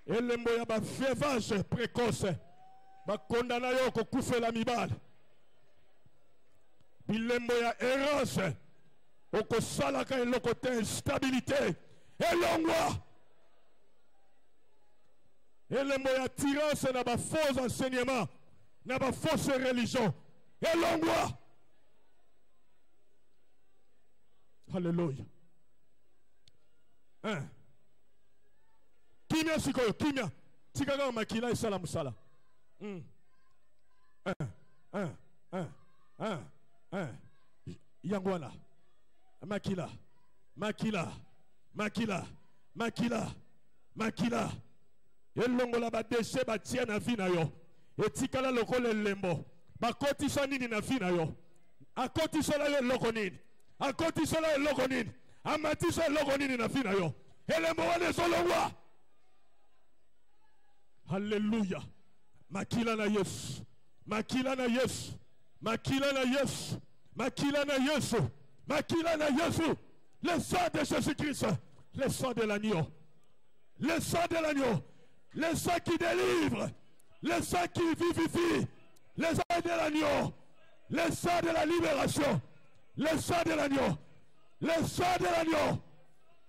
elembo ya baveuvage précoce bakondana yo kokufela mibali bilembo ya errance okosalaka eloko te instabilité elongwa elembo ya tirance na ba faux enseignement na ba fausse religion elongwa haleluya kimia sikoyo kimia tikaka makila esala musala yango wana makila elongola badeshe batia na vi na yo etikala lokola elembo bakotisa nini na vi na yo akotisa yo eloko nini akotisola eloko nini amatiso eloko nini na fina yo elembo wana ezolongwa. Haleluya. Makila na Yesu, makila na Yesu, makila na Yesu, makila na Yesu, makila na Yesu. Le sang de Jésus-Christ, le sang de l'agneau, le sang de l'agneau, le sang qui délivre, le sang qui vivifie, le sang de l'agneau, le sang de la libération, le sang de l'agneau, le sang de l'agneau,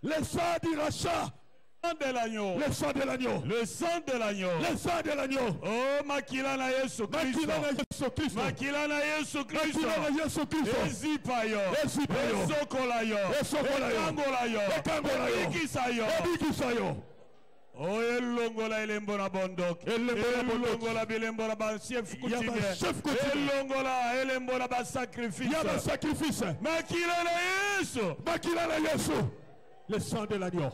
le sang du rachat. De l'agneau. Le sang de l'agneau. Le sang de l'agneau. Le sang de l'agneau. Oh, makila na Yesu Kristo. Makila na Yesu Kristo. Makila na Yesu Kristo. Makila na Yesu Kristo. Ezipa yo. Ezipa yo. Esokola yo. Esokola yo. Ekangola yo. Ekangola yo. Ebikisa yo. Ebikisa yo. Oh, elongola elembona bondok. Elongola bilembona ba chef coutumier. Elongola elembona ba sacrifice. Yaba sacrifice. Makila na Yesu. Makila na Yesu. Le sang de l'agneau.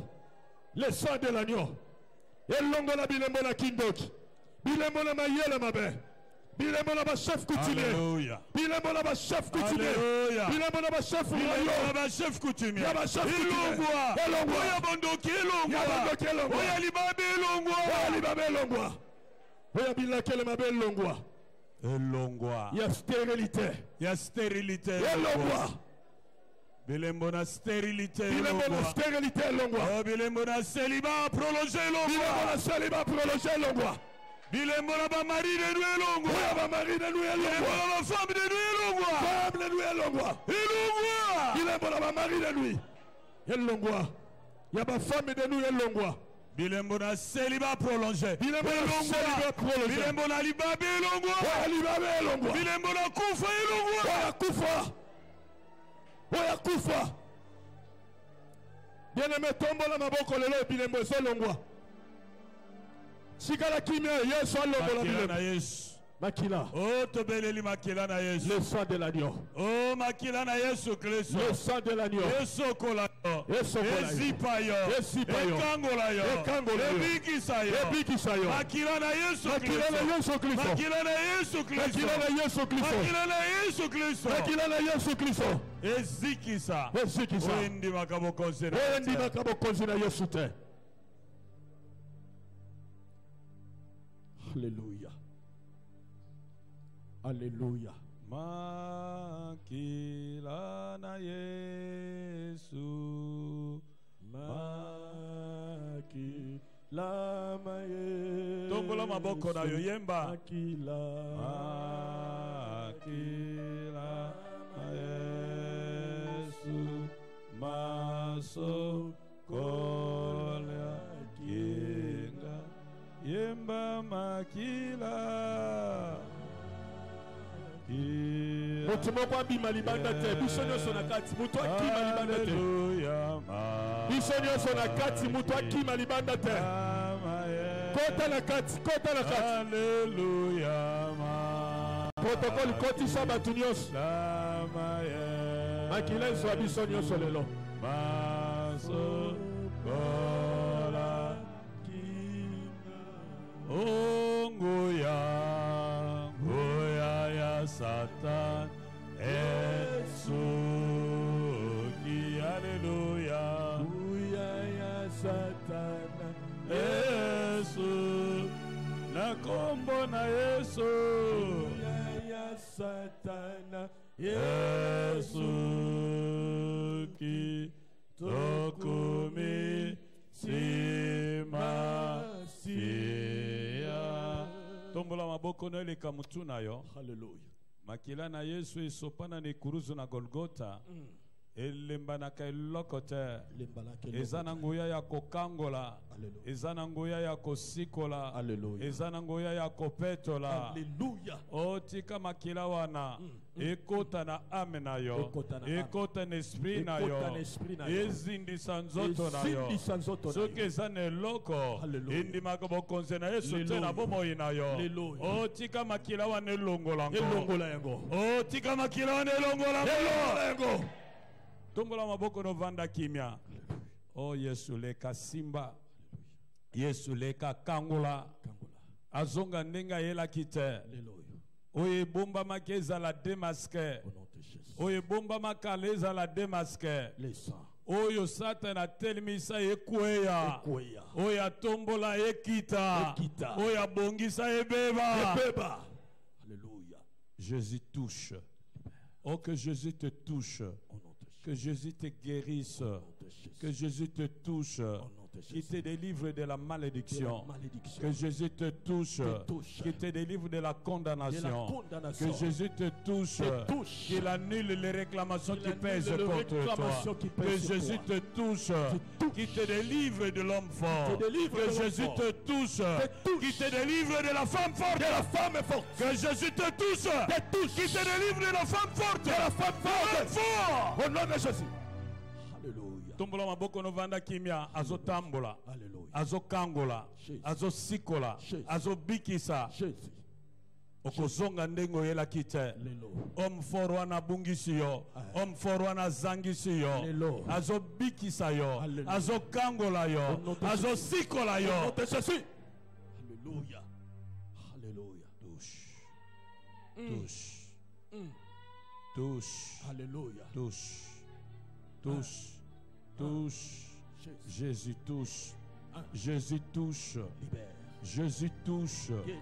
Le sang de l'agneau. Elongola bilembona kindoki. Bilembona mayele mabe. Bilembona ba chef coutumier. Alléluia. Bilembona ba chef coutumier. Alléluia. Bilembona ba chef royal. Bilembona ba chef coutumier. Yaba chef coutumier. Elongwa. Elongwa. Oya bondoki elongwa. Yaba bondoki elongwa. Oya libabe elongwa. Oya libabe elongwa. Oya bilakele mabe elongwa. Elongwa. Il y a stérilité. Il y a stérilité. Elongwa. Bilembona stérilité. Bilembona stérilité elongwa. Oh, bilembona célibat prolongé elongwa. Bilembona célibat prolongé elongwa. Bilembona ba mari de nous elongwa. Oya ba mari de nous elongwa. Bilembona ba femme de nous elongwa. Femme de nous elongwa. Elongwa. Bilembona ba mari de nous elongwa. Ya ba femme de nous elongwa. Bilembona célibat prolongé. Bilembona célibat prolongé. Bilembona libabe elongwa. Oya libabe elongwa. Bilembona kufa elongwa. Oya kufa. Oya kufa. Bien-aimé, tombola maboko lelo bilembo ezolongwa. Sikala kimia Yesu alongola bilembo. Makila. Oh, tobeleli makila na Yesu. Le sang de l'agneau. Oh, makila na Yesu Kristo. Le sang de l'agneau. Esokola yo. Esokola yo. Ezipa yo. Ezipa yo. Ekangola yo. Ekangola yo. Ebikisa yo. Ebikisa yo. Makila na Yesu Kristo. Makila na Yesu Kristo. Makila na Yesu Kristo. Makila na Yesu Kristo. Makila na Yesu Kristo. Makila na Yesu Kristo. Ezikisa. Ezikisa. Wendi makabokozi na. Wendi makabokozi na Yesu te. Alléluia. Alléluia. Makila na Yesu. Makila na Yesu. Tombola maboko na yo yemba. Makila. Makila na Yesu. Masokola kinga. Yemba makila. Mutu moko abima libanda te. Biso nyonso na kati. Mutu akima libanda te. Biso nyonso na kati. Mutu akima libanda te. Kota na kati. Kota na kati. Alléluia. Protocole kotisa batu nyonso. Makila ezwa biso nyonso lelo. Masokola kinga. Ongoya. Satan Esuki, Alléluia. Uyaya Satana Yesu na kombo na Yesu. Uyaya Satana Yesu ki tokumi simasia. Tombola maboko na eleka mutu na yo. Hallelujah. Makila na Yesu esopana ne kuruzu na Golgota. Elembanaka eloko te. Eza na nguya ya kokangola. Eza na nguya ya kosikola. Eza na nguya ya kopetola. Hallelujah. O tika makila wana. Ekota na ame na yo. Ekota na esprit na yo. Ezindisa nzoto na yo. Soki eza na eloko. Indimaka bokonze na Yesu te na bomoi na yo. O tika makila wana elongola ngo. O tika makila wana elongola ngo. Tombola maboko no vanda kimia. Oh Yesu leka simba. Yesu leka kangula. Azonga ndenga yela kite. Oye bomba makeza la demaske. Jésus. oyo ebombamaka ezala demaske Les sangs. oyo satana atelemisa ekweya Ekweya. oyo atombola ekita Ekita. oyo abongisa ebeba. Ebeba. Alléluia. Jésus touche. Oh, que Jésus te touche. Au nom de Jésus. Que Jésus te guérisse. Au nom de Jésus. Que Jésus te touche. Au nom de Qui Jésus. te délivre de la malédiction. De la malédiction. Que Jésus te touche. touche. Qui te délivre de la De la condamnation. condamnation. Que Jésus te touche. Te touche. Qu'il annule les réclamations Qu'il qui pèsent annule les contre toi. réclamations qui Que pèsent sur Jésus toi. te touche. Te touche. Qui te délivre de l'homme fort. Te délivre Que de l'homme Jésus fort. te touche. Te touche. Qui te délivre de la femme forte. Que la femme est forte. Que Jésus te touche. Te touche. Qui te délivre de la femme forte. Que la femme forte. Fort. Au nom de Jésus. Alléluia. Tombola maboko novanda kimia azotambola. Alléluia. Azokangola. Jesus. Azosikola. Jesus. Azobikisa. Jésus. Okozonga ndenge oyelaki te. Lelo. Homme fort wana abungisi yo. Homme fort wana azangisi yo. Lelo. Azobikisa yo. Alléluia. Azokangola yo. Au nom de Azosikola Au nom yo. de Jésus. Alléluia. Alléluia. Touche. Mm. Touche. Mm. Touche. Alléluia. Touche. Touche. Touche. Jésus. Jésus touche. Ah. Jésus touche. Libère. Jésus touche. Guéris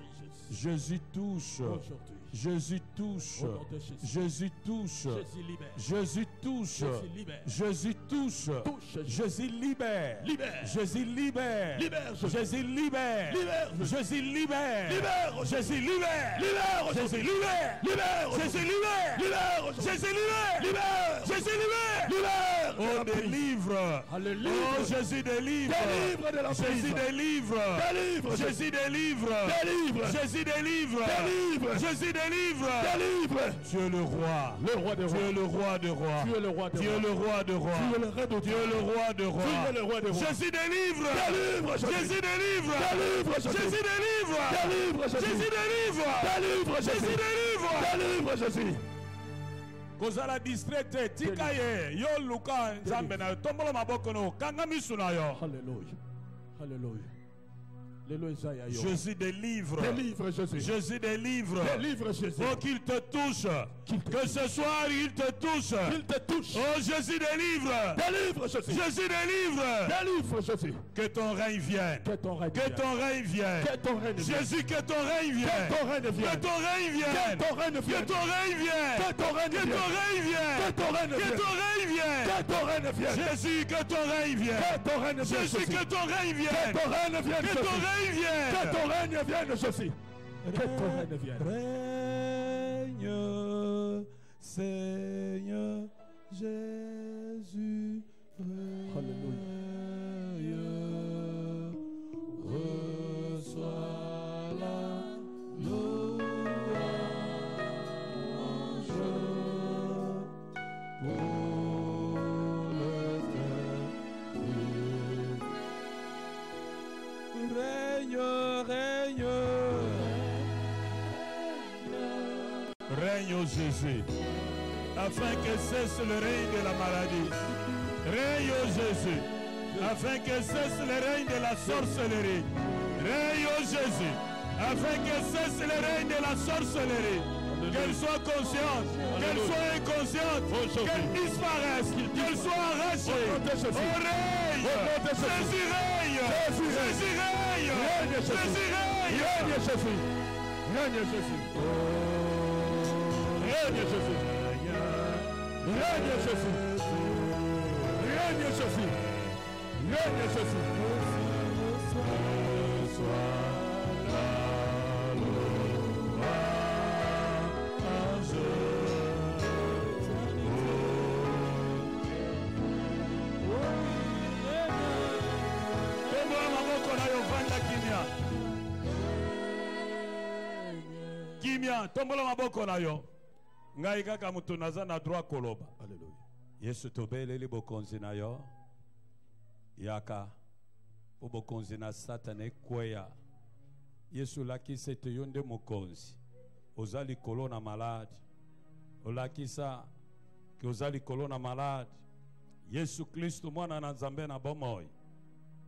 Jésus. Jésus touche. Aujourd'hui. Jésus touche. Au nom de Jésus. Jésus touche. Jésus libère. Jésus touche. Jésus libère. Jésus touche. Touche Jésus. Jésus libère. Libère. Jésus libère. Libère Jésus. Jésus libère. Libère Jésus. Jésus libère. Libère Jésus libère. Libère Jésus libère. Libère Jésus libère. Libère Jésus libère. Libère Jésus libère. Libère. Oh, délivre. Alléluia. Oh, Jésus délivre. Délivre de la Jésus prison. délivre. Délivre. Jésus délivre. Délivre. Jésus délivre. Délivre. Jésus délivre. Délivre. Tu es le roi. Le roi des Tu rois. es le roi de rois. Tu es le roi des Tu es rois. le roi de rois. Tu es le roi de Tu es le roi de Tu rois. es le roi des rois. Jésus délivre. Délivre Jésus. Jésus délivre. Délivre Jésus. Jésus délivre. Délivre Jésus. Jésus délivre. Délivre Jésus. Jésus délivre. Délivre Jésus. Kozala distraite tika ye yo luka nzambe na yo tombola maboko no kanga misu na yo. Alléluia. Alléluia. Alléluia. Jésus délivre. Délivre Jésus. Jésus délivre. Délivre Jésus. Oh, qu'il te touche. Qu'il te Que ce soir il te touche. Il te touche. Oh, Jésus délivre. Délivre Jésus. Jésus délivre. Délivre Jésus. Que ton règne vienne. Que ton règne Que vienne. ton règne vienne. Que ton règne vienne. Jésus, que ton règne vienne. Que ton règne Que vienne. ton règne vienne. Que ton règne Que vienne. ton règne vienne. Que ton règne Que vienne. ton règne vienne. Que ton règne Que vienne. ton règne vienne. Que ton règne vienne. Jésus, que ton règne vienne. Que ton règne vienne. Jésus, que ton règne Que vienne. ton règne vienne. Que ton règne vienne. Que ton règne vienne, Jésus. Que ton règne vienne. Règne, Seigneur Jésus. Alléluia. Reçois la louange pour l'éternité. Règne, règne. Règne, ô Jésus, afin que cesse le règne de la maladie. Règne, ô Jésus, afin que cesse le règne de la sorcellerie. Règne, ô Jésus, afin que cesse le règne de la sorcellerie. Qu'elle soit consciente, qu'elle soit inconsciente, qu'elle disparaisse, qu'elle soit arrachée. Au règne, Jésus règne, Jésus règne, Jésus règne. Règne Jésus. Règne Jésus. Règne Jésus. Règne Jésus. Règne Jésus. Règne Jésus. Kimia, tombola maboko na yo. Ngai kaka mutu naza na droit koloba. Alléluia. Yesu tobeleli bokonzi na yo. Yaka. Po bokonzi na Satan ekweya. Yesu lakisa ete yo nde mokonzi. Oza likolo na malade. Olakisa ke oza likolo na malade. Yesu Kristo mwana na Nzambe na bomoi.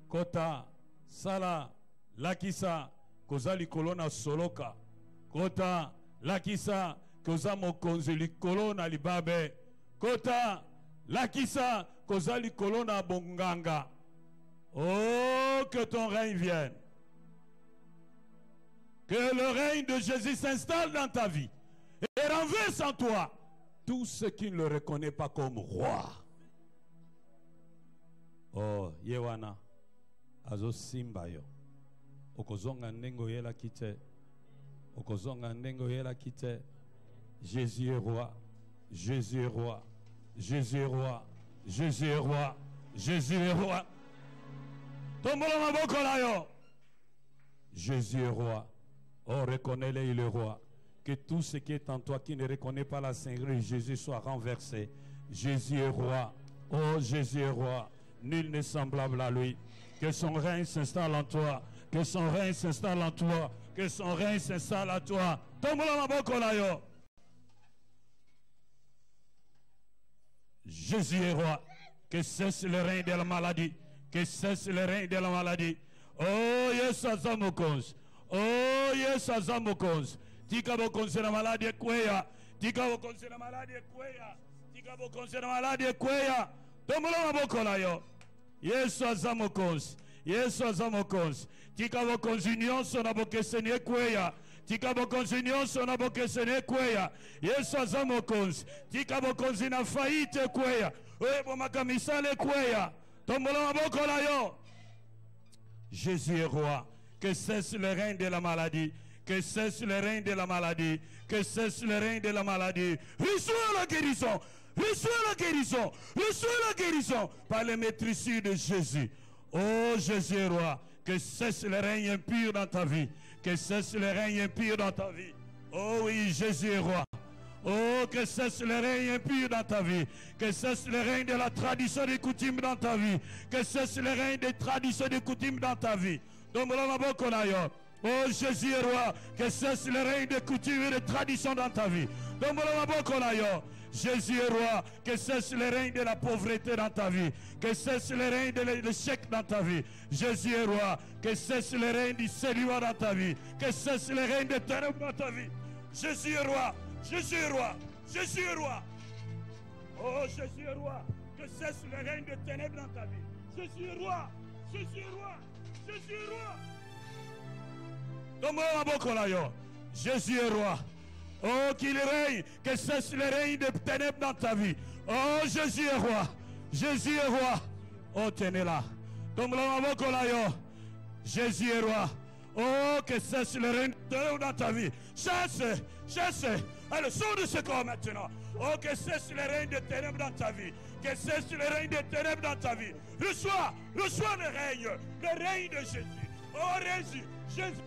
Kota sala lakisa koza likolo na soloka. Kota lakisa koza mokonzi likolo na libabe. Kota lakisa koza likolo na bonganga. Oh, que ton règne vienne. Que le règne de Jésus s'installe dans ta vie et renverse en toi tout ce qui ne le reconnaît pas comme roi. Oh, Yewana, azo simba yo. Okozonga ndengo yela kite. Okozonga ndengo yela kite. Jésus est roi. Jésus est roi. Jésus est roi. Jésus est roi. Jésus est roi. Tombola maboko na yo. Jésus est roi. Oh, reconnais-le, il est roi. Que tout ce qui est en toi qui ne reconnaît pas la Seigneurie de Jésus soit renversé. Jésus est roi. Oh, Jésus est roi. Nul n'est semblable à lui. Que son règne s'installe en toi. Que son règne s'installe en toi. Que son règne s'installe en toi. Tombola maboko na yo. Jésus est roi. Que cesse le règne de la maladie. Que cesse le règne de la maladie. Oh, yes, Azamokonz. Oh, yes, Azamokonz. Tika bokonzi na maladie kweya. Tika bokonzi na maladie kweya. Tika bokonzi na maladie kweya. Tombola maboko na yo. Yesu Azamokonz. Yesu Azamokonz. Tika bokonzi nyonso na bokeseni kweya. Tika bokonzi nyonso na bokeseni kweya. Yesu Azamokonz. Tika bokonzi na faite kweya. Ebo makamisale kweya. Tombola maboko na yo. Jésus est roi. Que cesse le règne de la maladie. Que cesse le règne de la maladie. Que cesse le règne de la maladie. Reçois la guérison. Reçois la guérison. Reçois la guérison. Par le maîtrisure de Jésus. Oh, Jésus est roi. Que cesse le règne impur dans ta vie. Que cesse le règne impur dans ta vie. Oh oui, Jésus est roi. Oh, que cesse le règne impur dans ta vie. Que cesse le règne de la tradition des coutumes dans ta vie. Que cesse le règne des traditions des coutumes dans ta vie. Oh, Jésus est roi. Que cesse le règne des coutumes et des traditions dans ta vie. Jésus est roi. Que cesse le règne de la pauvreté dans ta vie. Que cesse le règne de l'échec dans ta vie. Jésus est roi. Que cesse le règne du célibat dans ta vie. Que cesse le règne des ténèbres dans ta vie. Jésus est roi. Jésus est roi. Jésus est roi. Oh, Jésus est roi. Que cesse le règne de ténèbres dans ta vie. Jésus est roi. Jésus est roi. Jésus est roi. Jésus est roi. Oh, qu'il règne. Que cesse le règne de ténèbres dans ta vie. Oh, Jésus est roi. Jésus est roi. Oh, tenez-la. Jésus est roi. Oh, que cesse le règne de ténèbres dans ta vie. Chasse. Chasse. Allez, sors de ce corps maintenant. Oh, que cesse le règne de ténèbres dans ta vie. Que cesse le règne de ténèbres dans ta vie. Reçois le règne de Jésus. Oh, Jésus,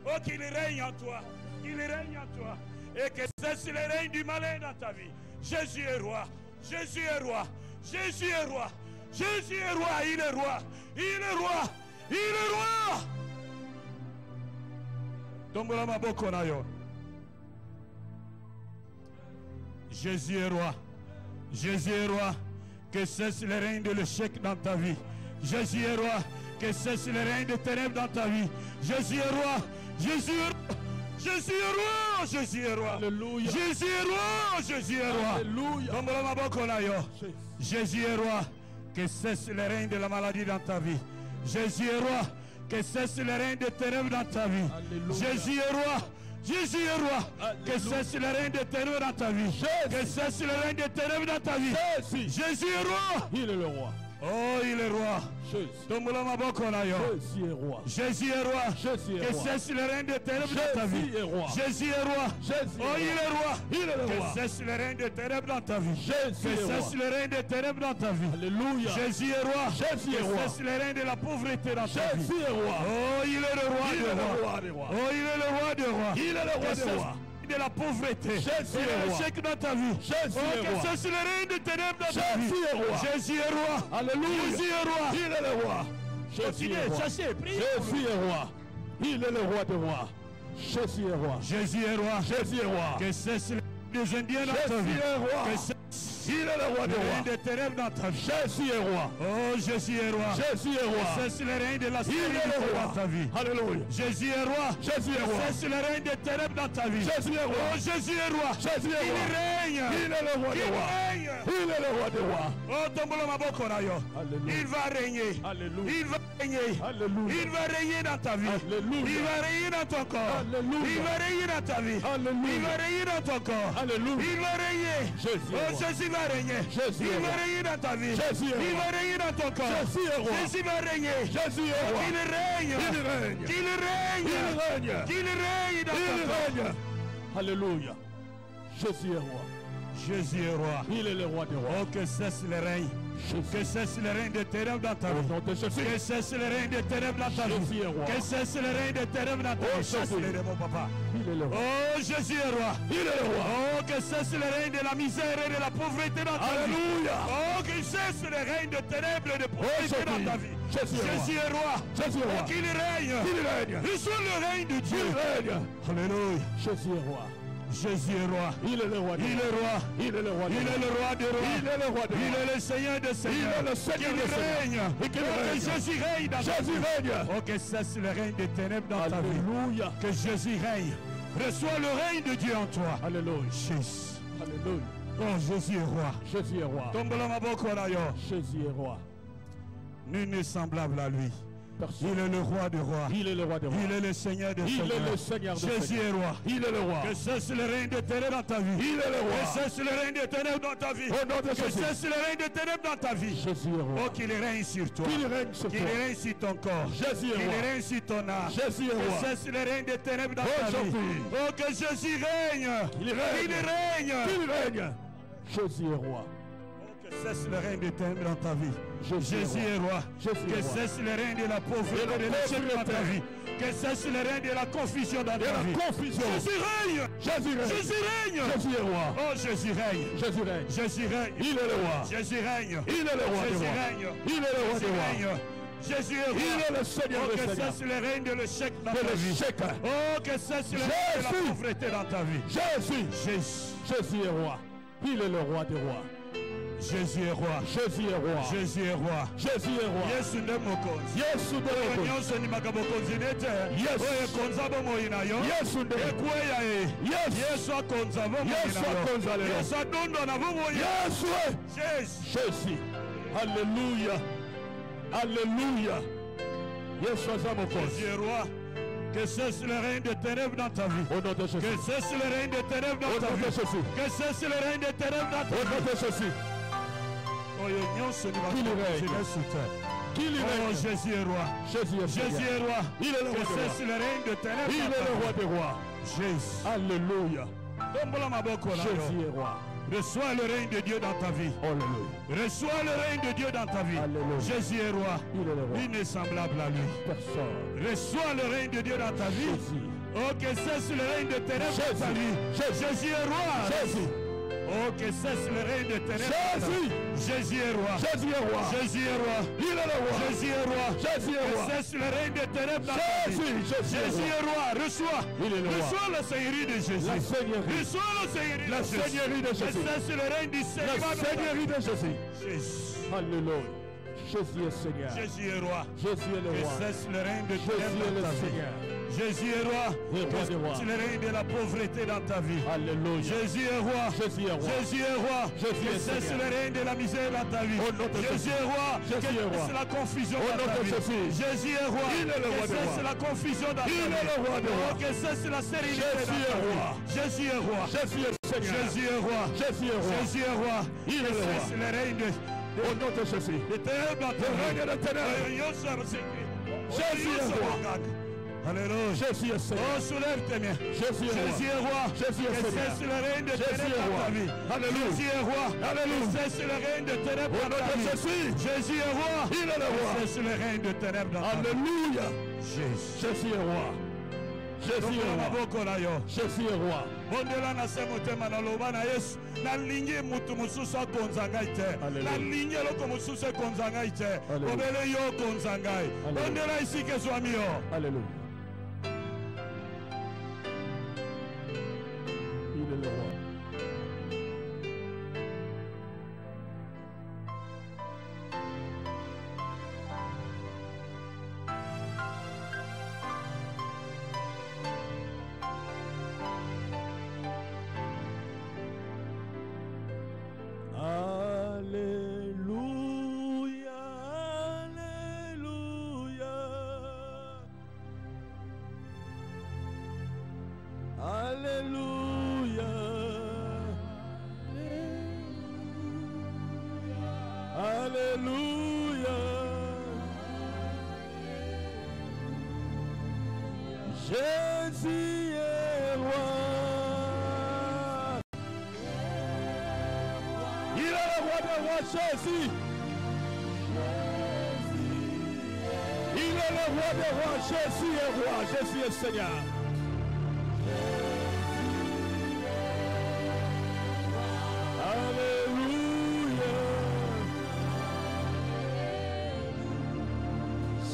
oh, qu'il règne en toi. Qu'il règne en toi. Et que cesse le règne du malin dans ta vie. Jésus est roi. Jésus est roi. Jésus est roi. Jésus est roi. Il est roi. Il est roi. Il est roi. Tombola maboko na yo. Jésus est roi. Jésus est roi. Que cesse le règne de l'échec dans ta vie. Jésus est roi. Que cesse le règne de ténèbres dans ta vie. Jésus est roi. Jésus est roi. Jésus est roi. Jésus est roi. Alléluia. Jésus est roi. Jésus est roi. Alléluia. Jésus est roi. Que cesse le règne de la maladie dans ta vie. Jésus est roi. Que cesse le règne de ténèbres dans ta vie. Alléluia. Jésus est roi. Jésus est roi. Alléluia. Que cesse le règne de ténèbres dans ta vie. Jésus. Que cesse le règne de ténèbres dans ta vie. Jésus. Jésus est roi. Il est le roi. Oh, il est roi. Jésus est roi. Jésus est roi. Que cesse le règne de ténèbres dans ta vie. Jésus est roi. Oh, il est roi. Il est le roi. Que cesse le règne de ténèbres dans ta vie. Que cesse le règne de ténèbres dans ta vie. Alléluia. Jésus est roi. Jésus est roi. Que cesse le règne de la pauvreté dans ta vie. Jésus est roi. Oh, il est le roi des rois. Oh, il est le roi des rois. Il est le roi des rois. De la pauvreté et de l'échec dans ta vie. Jésus est roi. Que cesse le règne de ténèbres dans ta vie. Jésus est roi. Jésus est roi. Alléluia. Jésus est roi. Il est le roi. Continuez, cherchez, priez. Jésus est roi. Il est le roi des rois. Jésus est roi. Jésus est roi. Jésus est roi. Que cesse les Indiens dans ta vie. Que Il est le roi des Le rois. règne des ténèbres dans ta vie. Jésus est roi. Oh, Jésus est roi. Jésus est roi. C'est le règne de la Il est sérénité le dans roi. ta vie. Alléluia. Jésus est roi. Jésus est roi. C'est le règne des ténèbres dans ta vie. Jésus est roi. Oh, Jésus est roi. Jésus est Il roi. règne. Il est le roi des Il rois. règne. Il est le roi des rois. Oh, tombola maboko na yo. Alléluia. Il va régner. Alléluia. Il va régner. Alléluia. Il va régner dans ta vie. Alléluia. Il va régner dans ton corps. Alléluia. Il va régner dans ta vie. Alléluia. Il va régner dans ton corps. Alléluia. Il va régner. Jésus est Oh, roi. Jésus va régner. Jésus est Il va roi. régner dans ta vie. Jésus est Il roi. va régner dans ton corps. Jésus est roi. Jésus va régner. Jésus est roi. Qu'il règne. Il règne. Qu'il règne. Il règne. Qu'il règne dans ton Il corps. règne. Alléluia. Jésus est roi. Jésus est roi. Il est le roi des rois. Oh, que cesse le règne. Que cesse le règne de ténèbres dans ta Au vie. nom de Jésus. Que cesse le règne de ténèbres dans ta Jésus vie. est roi. Que cesse le règne de ténèbres dans ta Oh, vie. Chasse Jésus. les démons, papa. Il est le roi. Oh, Jésus est roi. Il est le roi. Oh, que cesse le règne de la misère et de la pauvreté dans ta vie. Alléluia. Oh, que cesse le règne de ténèbres et de pauvreté dans ta vie. Jésus est roi. Jésus est roi. Jésus est Oh, roi. qu'il règne. Il règne. Reçois le règne de Dieu. Il règne. Alléluia. Jésus est roi. Jésus est roi. Il est le roi des Il rois. est roi. Il est le roi des Il rois. est le roi des rois. Il est le roi des Il rois. est le Seigneur des seigneurs. Il est le Seigneur Qu'il des seigneurs. règne. Et qu'il Oh, que règne. Jésus règne dans ta Jésus vie. règne. Oh, que cesse le règne des ténèbres dans ta vie. Alléluia. Que Jésus règne. Reçois le règne de Dieu en toi. Alléluia. Jésus. Alléluia. Oh, Jésus est roi. Jésus est roi. Tombola maboko na yo. Jésus est roi. Nul n'est semblable à lui. Personne. Il est le roi des rois. Il est le roi des rois. Il est le Seigneur des Il seigneurs. est le Seigneur des Jésus seigneurs. est roi. Il est le roi. Que cesse le règne des ténèbres dans ta vie. Il est le roi. Que cesse le règne des ténèbres dans ta vie. Au nom de Que Jésus. cesse le règne des ténèbres dans ta vie. Jésus est Oh, roi. qu'il règne sur toi. Qu'il règne sur Qu'il toi. règne sur ton corps. Jésus est Qu'il roi. règne sur ton âme. Jésus est Que roi. cesse le règne des ténèbres dans ta vie. Aujourd'hui. Oh, que Jésus règne. Il règne. Il règne. Il règne. Jésus est roi. Oh, que cesse le règne des ténèbres dans ta vie. Jésus Jésus est roi. Jésus Que est roi. cesse le règne de la pauvreté Et la et de l'échec dans ta pauvreté. vie. Que cesse le règne de la confusion dans Et ta la vie. confusion. Jésus règne. Jésus règne. Jésus règne. Jésus est roi. Oh, Jésus règne. Jésus règne. Jésus règne. Il est le roi. Jésus règne. Il est le roi des Jésus rois. règne. Il est le roi Jésus des rois. règne. Jésus est roi. Il est le Seigneur Oh, des que seigneurs. cesse le règne de l'échec dans De ta vie. l'échec. Oh, que cesse le règne de la Jésus. pauvreté dans ta vie. Jésus. Jésus. Jésus est roi. Il est le roi des rois. Jésus est roi. Jésus est roi. Jésus est roi. Jésus est roi. Yesu nde mokonzi. Yesu nde mokonzi. Nyonso ndimaka bokonzi nete. Yes. Oyo ekonza bomoi na yo. Yesu nde. Ekweya ye. Yes. Yesu akonza bomoi Yesu na yo. akonza lelo. Yesu adondo na bomoi. Yesu. Jésus. Jésus. Alléluia. Alléluia. Yesu aza mokonzi. Jésus est roi. Que cesse le règne de ténèbres dans ta vie. Au nom de Jésus. Que cesse le règne de ténèbres Au dans ta nom de vie. Jésus. Que cesse le règne de ténèbres dans ta Au vie. nom de Jésus. Oyo nyonso ndimaka Qu'il bokonzi règne. nesute. Qu'il Oh, règne. Jésus est roi. Jésus est Jésus Seigneur. est roi. Il est le Que roi des cesse rois. le règne de ténèbres Il dans est ta le vie. roi des rois. Jésus. Alléluia. Tombola maboko na yo. Jésus est roi. Reçois le règne de Dieu dans ta vie. Alléluia. Reçois le règne de Dieu dans ta vie. Alléluia. Jésus est roi. Il est le roi. Il n'est semblable à lui. Personne. Reçois le règne de Dieu dans ta vie. Jésus. Oh, que cesse le règne de ténèbres dans ta Jésus. vie. Jésus. Jésus est roi. Jésus. Oh, que cesse le règne de ténèbres. dans ta Jésus. vie. Jésus est roi. Jésus est roi. Jésus est roi. Il est le roi. Jésus est roi. Jésus est Que roi. cesse le règne de ténèbres dans ta vie. Jésus. Jésus est roi. Reçois. Il est le roi. Reçois la seigneurie de Jésus. La seigneurie. Reçois la seigneurie La de Jésus. seigneurie de Que Jésus. cesse le règne du La Seigneur. seigneurie de Jésus. Jésus. Alléluia. Jésus est Seigneur. Jésus est roi. Jésus est le Que roi. cesse le règne de Jésus est ténèbres le dans ta vie. Seigneur. Jésus est roi. Le roi Que des rois. cesse le règne de la pauvreté dans ta vie. Alléluia. Jésus est roi. Jésus est roi. Jésus est roi. Jésus Que est cesse Seigneur. le règne de la misère dans ta vie. Au nom de Jésus Jésus. est roi. Jésus est Que roi. cesse la confusion Au dans nom ta de vie. Jésus. Jésus est roi. Il est le roi Que des cesse rois. la confusion dans ta vie. Il est le roi des Oh, rois. que cesse la sérénité Jésus dans est ta vie. roi. Jésus est roi. Jésus est Seigneur. Jésus est roi. Jésus est roi. Jésus est roi. Il est le roi. Cesse le règne de Au nom de Jésus. ténèbres dans ta Le vie. règne des ténèbres. Jésus est roi. Alléluia. Jésus est Seigneur. Oh, soulève tes mains. Jésus est Jésus est roi. Jésus est Que Seigneur. cesse le règne de Jésus ténèbres est dans roi. ta vie. Alléluia. Jésus est roi. Alléluia. Que cesse le règne de ténèbres Au dans nom ta de vie. Jésus. Jésus est roi. Il est le roi. Que cesse le règne de ténèbres dans ta vie. Alléluia. Jésus. Jésus est roi. Jésus est roi. maboko na yo. Jésus est roi. bondela na se motema naloba na yesu nalingi mutu mosusu akonza ngai te Alléluia. nalingi eloko mosusu ekonza ngai te Alléluia. obele yo okonza ngai Alléluia. bondela esika ezwami yo. Alléluia. Il est le roi. Alléluia. Alléluia. Jésus est roi. Il est le roi des rois, Jésus. Il est le roi des rois, Jésus est roi, Jésus est Seigneur. Alléluia.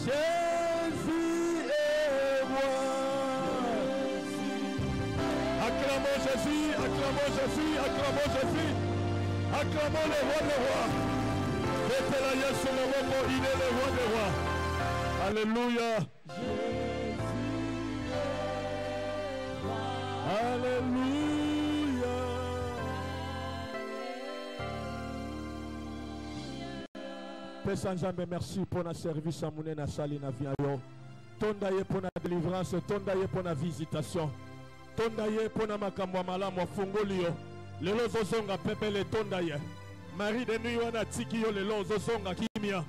Jésus est roi. Acclamons Jésus, acclamons Jésus, acclamons Jésus. Acclamons le roi des rois. Il est le roi des rois. Alléluia. Alléluia. Père Sanjambe, merci pour notre service à Mouné na sali na vie ayo. Tondaye pour la délivrance, tondaye pour la visitation. Tondaye pour la makambo malamu fungolio. Lelo zozonga pepele tondaye. Marie de nuit wana tiki yo lelo zozonga kimia.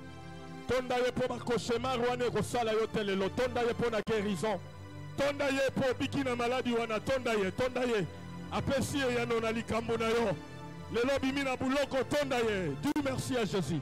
Tondaye pour ma cauchemar wana kosala yo telelo. Tondaye pour la guérison. Tondaye pour bikina maladie wana tondaye tondaye. Apesi ya nona likambo na yo. Lelo bimina buloko tondaye. Dieu merci à Jésus.